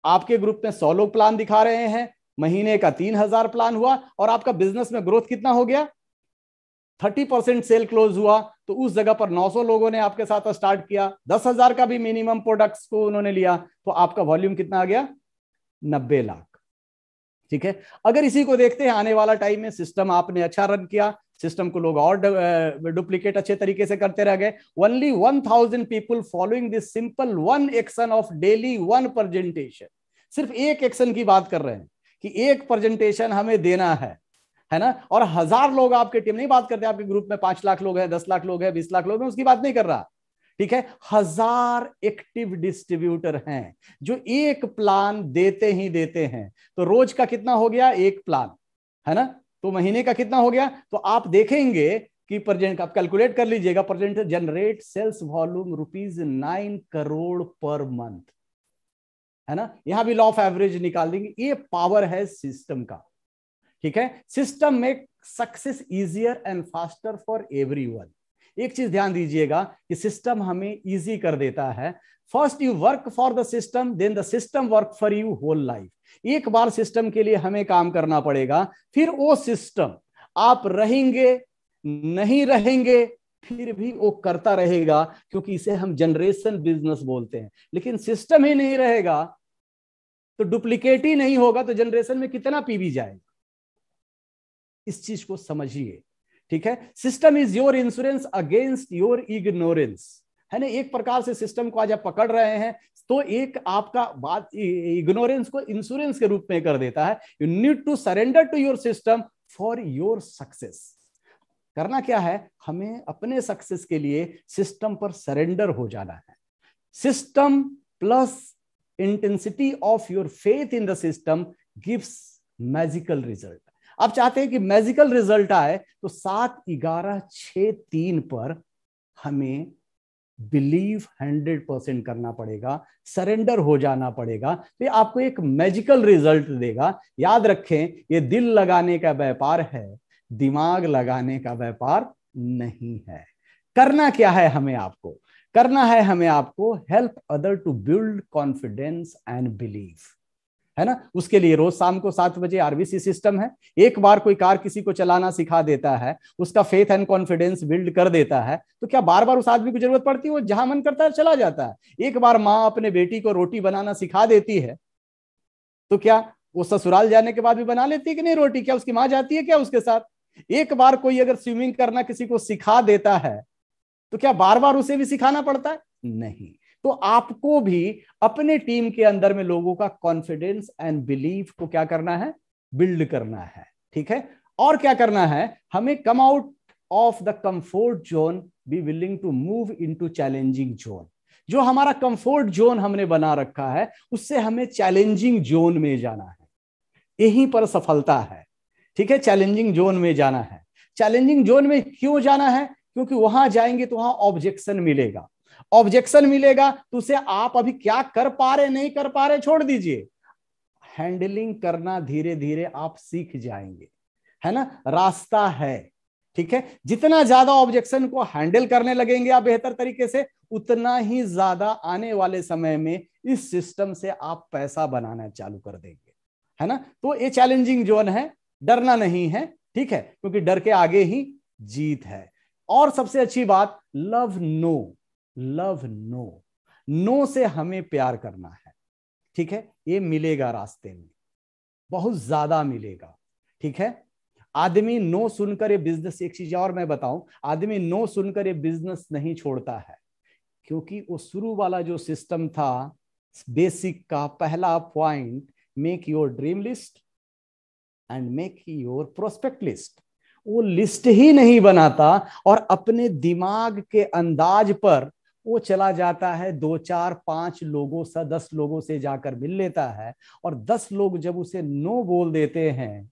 आपके ग्रुप में 100 लोग प्लान दिखा रहे हैं, महीने का 3,000 प्लान हुआ, और आपका बिजनेस में ग्रोथ कितना हो गया? 30% सेल क्लोज हुआ। तो उस जगह पर 900 लोगों ने आपके साथ स्टार्ट किया, 10,000 का भी मिनिमम प्रोडक्ट्स को उन्होंने लिया, तो आपका वॉल्यूम कितना आ गया? 90 लाख। ठीक है, अगर इसी को देखते हैं आने वाला टाइम में, सिस्टम आपने अच्छा रन किया, सिस्टम को लोग और डुप्लीकेट अच्छे तरीके से करते रह गए, only 1000 people following this simple 1 action of daily 1 presentation. सिर्फ एक एक्शन की बात कर रहे हैं कि एक प्रेजेंटेशन हमें देना है ना। और 1000 लोग आपके टीम, नहीं बात करते आपके ग्रुप में 5 लाख लोग हैं, 10 लाख लोग हैं, 20 लाख लोग हैं, उसकी बात नहीं कर रहा। ठीक है, 1000 एक्टिव डिस्ट्रीब्यूटर हैं जो एक प्लान देते ही देते हैं। तो रोज का कितना हो गया? एक प्लान, है ना। तो महीने का कितना हो गया? तो आप देखेंगे कि प्रेजेंट, आप कैलकुलेट कर लीजिएगा, present generate sales volume ₹9 crore per month, है ना। यहां भी लॉ ऑफ एवरेज निकाल देंगे। ये पावर है सिस्टम का। ठीक है, system make success easier and faster for everyone. एक चीज ध्यान दीजिएगा कि सिस्टम हमें इजी कर देता है। First you work for the system, then the system work for you whole life. एक बार सिस्टम के लिए हमें काम करना पड़ेगा, फिर वो सिस्टम, आप रहेंगे नहीं रहेंगे फिर भी वो करता रहेगा, क्योंकि इसे हम जनरेशन बिजनेस बोलते हैं। लेकिन सिस्टम ही नहीं रहेगा तो डुप्लीकेट ही नहीं होगा, तो जनरेशन में कितना पीवी जाएगा? इस चीज को समझिए। ठीक है, system is your insurance against your ignorance, है ना। एक प्रकार से सिस्टम को आज आप पकड़ रहे हैं, तो एक आपका बात इग्नोरेंस को इंश्योरेंस के रूप में कर देता है। You need to surrender to your system for your success. करना क्या है? हमें अपने सक्सेस के लिए सिस्टम पर सरेंडर हो जाना है। System plus intensity of your faith in the system gives magical result. आप चाहते हैं कि मैजिकल रिजल्ट आए, तो 7, 11, 6, 3 पर हमें बिलीव 100% करना पड़ेगा, सरेंडर हो जाना पड़ेगा। तो ये आपको एक मैजिकल रिजल्ट देगा। याद रखें, ये दिल लगाने का व्यापार है, दिमाग लगाने का व्यापार नहीं है। करना क्या है हमें आपको? करना है हमें आपको help other to build confidence and believe, है ना। उसके लिए रोज शाम को 7 बजे आरबीसी सिस्टम है। एक बार कोई कार किसी को चलाना सिखा देता है, उसका फेथ एंड कॉन्फिडेंस बिल्ड कर देता है, तो क्या बार बार उस आदमी की जरूरत पड़ती है? वो जहां मन करता है चला जाता है। एक बार माँ अपने बेटी को रोटी बनाना सिखा देती है, तो क्या वो ससुराल जाने के बाद भी बना लेती है कि नहीं रोटी? क्या उसकी माँ जाती है क्या उसके साथ? एक बार कोई अगर स्विमिंग करना किसी को सिखा देता है, तो क्या बार बार उसे भी सिखाना पड़ता है? नहीं। तो आपको भी अपने टीम के अंदर में लोगों का कॉन्फिडेंस एंड बिलीफ को क्या करना है? बिल्ड करना है। ठीक है। और क्या करना है? हमें come out of the comfort zone, be willing to move into challenging zone. जो हमारा कंफर्ट जोन हमने बना रखा है, उससे हमें चैलेंजिंग जोन में जाना है। यहीं पर सफलता है। ठीक है, चैलेंजिंग जोन में जाना है। चैलेंजिंग जोन में क्यों जाना है? क्योंकि वहां जाएंगे तो वहां ऑब्जेक्शन मिलेगा। ऑब्जेक्शन मिलेगा तो उसे आप अभी क्या कर पा रहे नहीं कर पा रहे छोड़ दीजिए, हैंडलिंग करना धीरे धीरे आप सीख जाएंगे, है ना। रास्ता है। ठीक है, जितना ज्यादा ऑब्जेक्शन को हैंडल करने लगेंगे आप बेहतर तरीके से, उतना ही ज्यादा आने वाले समय में इस सिस्टम से आप पैसा बनाना चालू कर देंगे, है ना। तो ये चैलेंजिंग जोन है, डरना नहीं है। ठीक है, क्योंकि डर के आगे ही जीत है। और सबसे अच्छी बात, love no. Love no, no से हमें प्यार करना है। ठीक है, ये मिलेगा रास्ते में, बहुत ज्यादा मिलेगा। ठीक है, आदमी नो सुनकर ये बिजनेस, एक चीज और मैं बताऊं, आदमी नो सुनकर ये बिजनेस नहीं छोड़ता है, क्योंकि वो शुरू वाला जो सिस्टम था बेसिक का पहला point, make your dream list and make your prospect list, वो लिस्ट ही नहीं बनाता और अपने दिमाग के अंदाज पर वो चला जाता है, 2, 4, 5 लोगों से 10 लोगों से जाकर मिल लेता है, और 10 लोग जब उसे नो बोल देते हैं,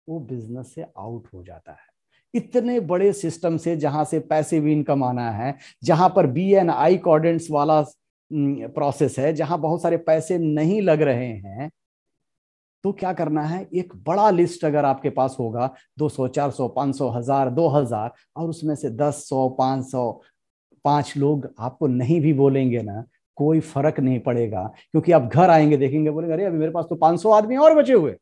वो बिजनेस से आउट हो जाता है। इतने बड़े सिस्टम से, जहां से पैसिव इनकम आना है, जहां पर BNI कोऑर्डिनेट्स वाला प्रोसेस है, जहां बहुत सारे पैसे नहीं लग रहे हैं, तो क्या करना है? एक बड़ा लिस्ट अगर आपके पास होगा, 200, 400, 500, 1000, 2000, और उसमें से 10, 100, 500, 5 लोग आपको नहीं भी बोलेंगे ना, कोई फर्क नहीं पड़ेगा, क्योंकि आप घर आएंगे देखेंगे, बोलेंगे अरे अभी मेरे पास तो 500 आदमी और बचे हुए,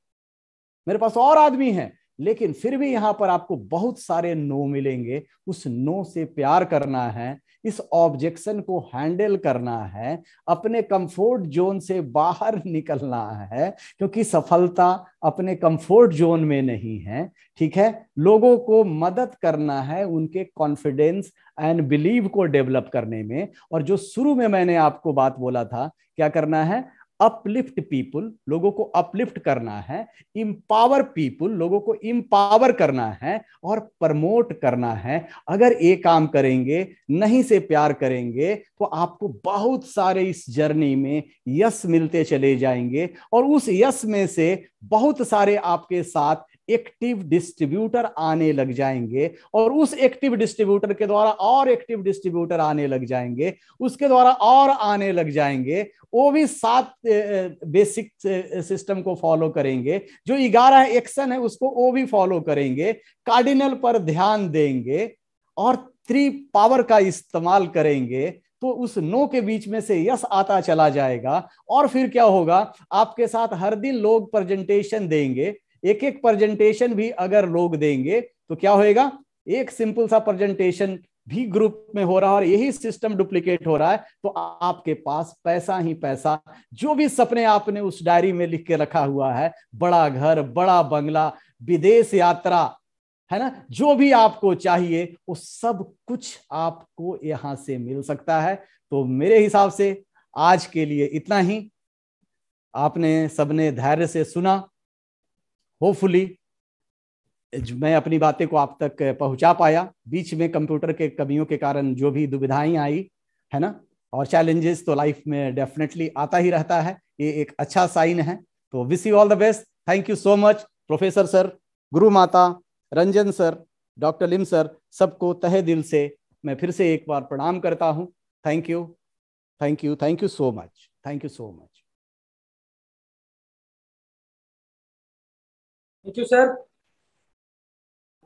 मेरे पास और आदमी हैं। लेकिन फिर भी यहां पर आपको बहुत सारे नो मिलेंगे। उस नो से प्यार करना है, इस ऑब्जेक्शन को हैंडल करना है, अपने कंफर्ट जोन से बाहर निकलना है, क्योंकि सफलता अपने कंफर्ट जोन में नहीं है। ठीक है, लोगों को मदद करना है उनके कॉन्फिडेंस एंड बिलीव को डेवलप करने में। और जो शुरू में मैंने आपको बात बोला था, क्या करना है? अपलिफ्ट पीपुल, लोगों को अपलिफ्ट करना है, इंपावर पीपुल, लोगों को इंपावर करना है, और प्रमोट करना है। अगर ये काम करेंगे, नहीं से प्यार करेंगे, तो आपको बहुत सारे इस जर्नी में यश मिलते चले जाएंगे, और उस यश में से बहुत सारे आपके साथ एक्टिव डिस्ट्रीब्यूटर आने लग जाएंगे, और उस एक्टिव डिस्ट्रीब्यूटर के द्वारा और एक्टिव डिस्ट्रीब्यूटर आने लग जाएंगे, उसके द्वारा और आने लग जाएंगे। वो भी 7 बेसिक सिस्टम को फॉलो करेंगे, जो 11 एक्शन है उसको वो भी फॉलो करेंगे, कार्डिनल पर ध्यान देंगे, और 3 पावर का इस्तेमाल करेंगे, तो उस नो के बीच में से यस आता चला जाएगा। और फिर क्या होगा? आपके साथ हर दिन लोग प्रेजेंटेशन देंगे, एक एक प्रेजेंटेशन भी अगर लोग देंगे तो क्या होएगा? एक सिंपल सा प्रेजेंटेशन भी ग्रुप में हो रहा है और यही सिस्टम डुप्लीकेट हो रहा है, तो आपके पास पैसा ही पैसा, जो भी सपने आपने उस डायरी में लिख के रखा हुआ है, बड़ा घर, बड़ा बंगला, विदेश यात्रा, है ना, जो भी आपको चाहिए वो सब कुछ आपको यहां से मिल सकता है। तो मेरे हिसाब से आज के लिए इतना ही। आपने सबने धैर्य से सुना, होपफुली मैं अपनी बातें को आप तक पहुंचा पाया। बीच में कंप्यूटर के कमियों के कारण जो भी दुविधाएं आई, है ना, और चैलेंजेस तो लाइफ में डेफिनेटली आता ही रहता है, ये एक अच्छा साइन है। तो wish you all the best. Thank you so much professor sir. गुरु माता, रंजन सर, डॉक्टर लिम सर, सबको तहे दिल से मैं फिर से एक बार प्रणाम करता हूं। Thank you, thank you, thank you so much, thank you so much. Thank you sir,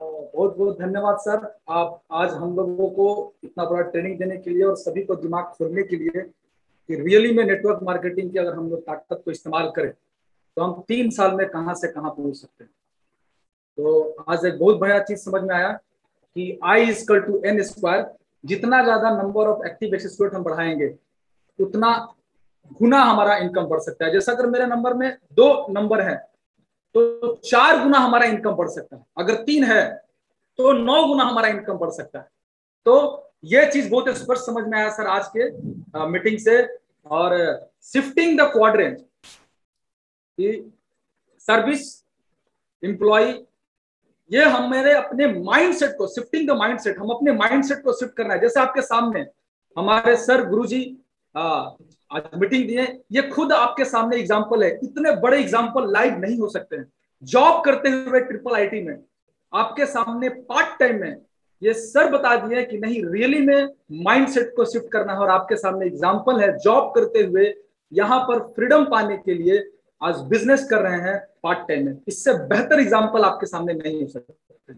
बहुत बहुत धन्यवाद सर। आप आज हम लोगों को इतना बड़ा ट्रेनिंग देने के लिए और सभी को दिमाग खोलने के लिए कि रियली में नेटवर्क मार्केटिंग की अगर हम लोग ताकत को इस्तेमाल करें तो हम 3 साल में कहां से कहां पहुंच सकते हैं। तो आज एक बहुत बढ़िया चीज समझ में आया कि I=N²। जितना ज्यादा नंबर ऑफ एक्टिव एक्सपर्ट हम बढ़ाएंगे उतना गुना हमारा इनकम बढ़ सकता है। जैसा अगर मेरे नंबर में 2 नंबर है तो 4 गुना हमारा इनकम बढ़ सकता है, अगर 3 है तो 9 गुना हमारा इनकम बढ़ सकता है। तो ये चीज बहुत स्पष्ट समझ में आया सर आज के मीटिंग से। और shifting the quadrant, service, employ, ये हम मेरे अपने माइंडसेट को, शिफ्टिंग द माइंडसेट, हम अपने माइंडसेट को शिफ्ट करना है। जैसे आपके सामने हमारे सर गुरुजी आज मीटिंग दिए, ये खुद आपके सामने एग्जांपल है। इतने बड़े एग्जांपल लाइव नहीं हो सकते हैं। जॉब करते हुए IIIT में आपके सामने पार्ट टाइम में ये सर बता दिए कि नहीं, रियली में माइंडसेट को शिफ्ट करना है। और आपके सामने एग्जांपल है, जॉब करते हुए यहाँ पर फ्रीडम पाने के लिए आज बिजनेस कर रहे हैं पार्ट टाइम में। इससे बेहतर एग्जांपल आपके सामने नहीं हो सकते।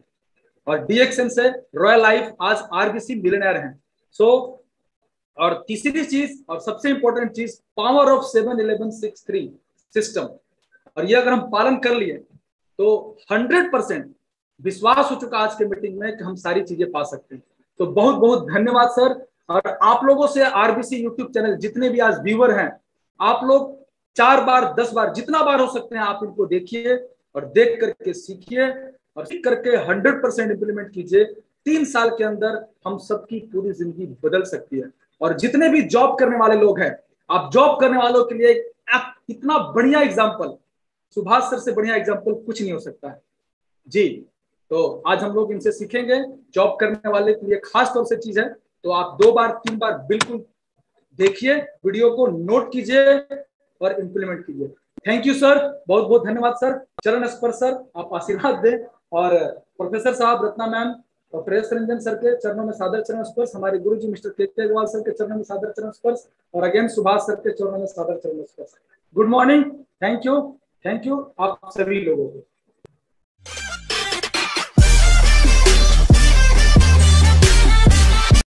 और DXN से रॉयल लाइफ आज RBC मिलियनेयर हैं। सो और तीसरी चीज और सबसे इंपॉर्टेंट चीज, पावर ऑफ 7-11-6-3 सिस्टम। और ये अगर हम पालन कर लिए तो 100% विश्वास हो चुका आज के मीटिंग में कि हम सारी चीजें पा सकते हैं। तो बहुत बहुत धन्यवाद सर। और आप लोगों से RBC यूट्यूब चैनल जितने भी आज व्यूअर हैं, आप लोग 4 बार 10 बार जितना बार हो सकते हैं आप इनको देखिए और देख करके सीखिए और सीख करके 100% इंप्लीमेंट कीजिए। 3 साल के अंदर हम सबकी पूरी जिंदगी बदल सकती है। और जितने भी जॉब करने वाले लोग हैं, आप जॉब करने वालों के लिए इतना बढ़िया एग्जाम्पल, सुभाष सर से बढ़िया एग्जाम्पल कुछ नहीं हो सकता है जी। तो आज हम लोग इनसे सीखेंगे। जॉब करने वाले के लिए खास तौर से चीज है, तो आप 2 बार 3 बार बिल्कुल देखिए, वीडियो को नोट कीजिए और इंप्लीमेंट कीजिए। थैंक यू सर, बहुत बहुत धन्यवाद सर। चरण स्पर्श सर, आप आशीर्वाद दें। और प्रोफेसर साहब, रत्ना मैम और प्रेस रंजन सर के चरणों में सादर चरण स्पर्श। हमारे गुरुजी मिस्टर KK अग्रवाल सर के चरणों में सादर चरण स्पर्श। और अगेन सुभाष सर के चरणों में सादर चरण स्पर्श। गुड मॉर्निंग, थैंक यू आप सभी लोगों को।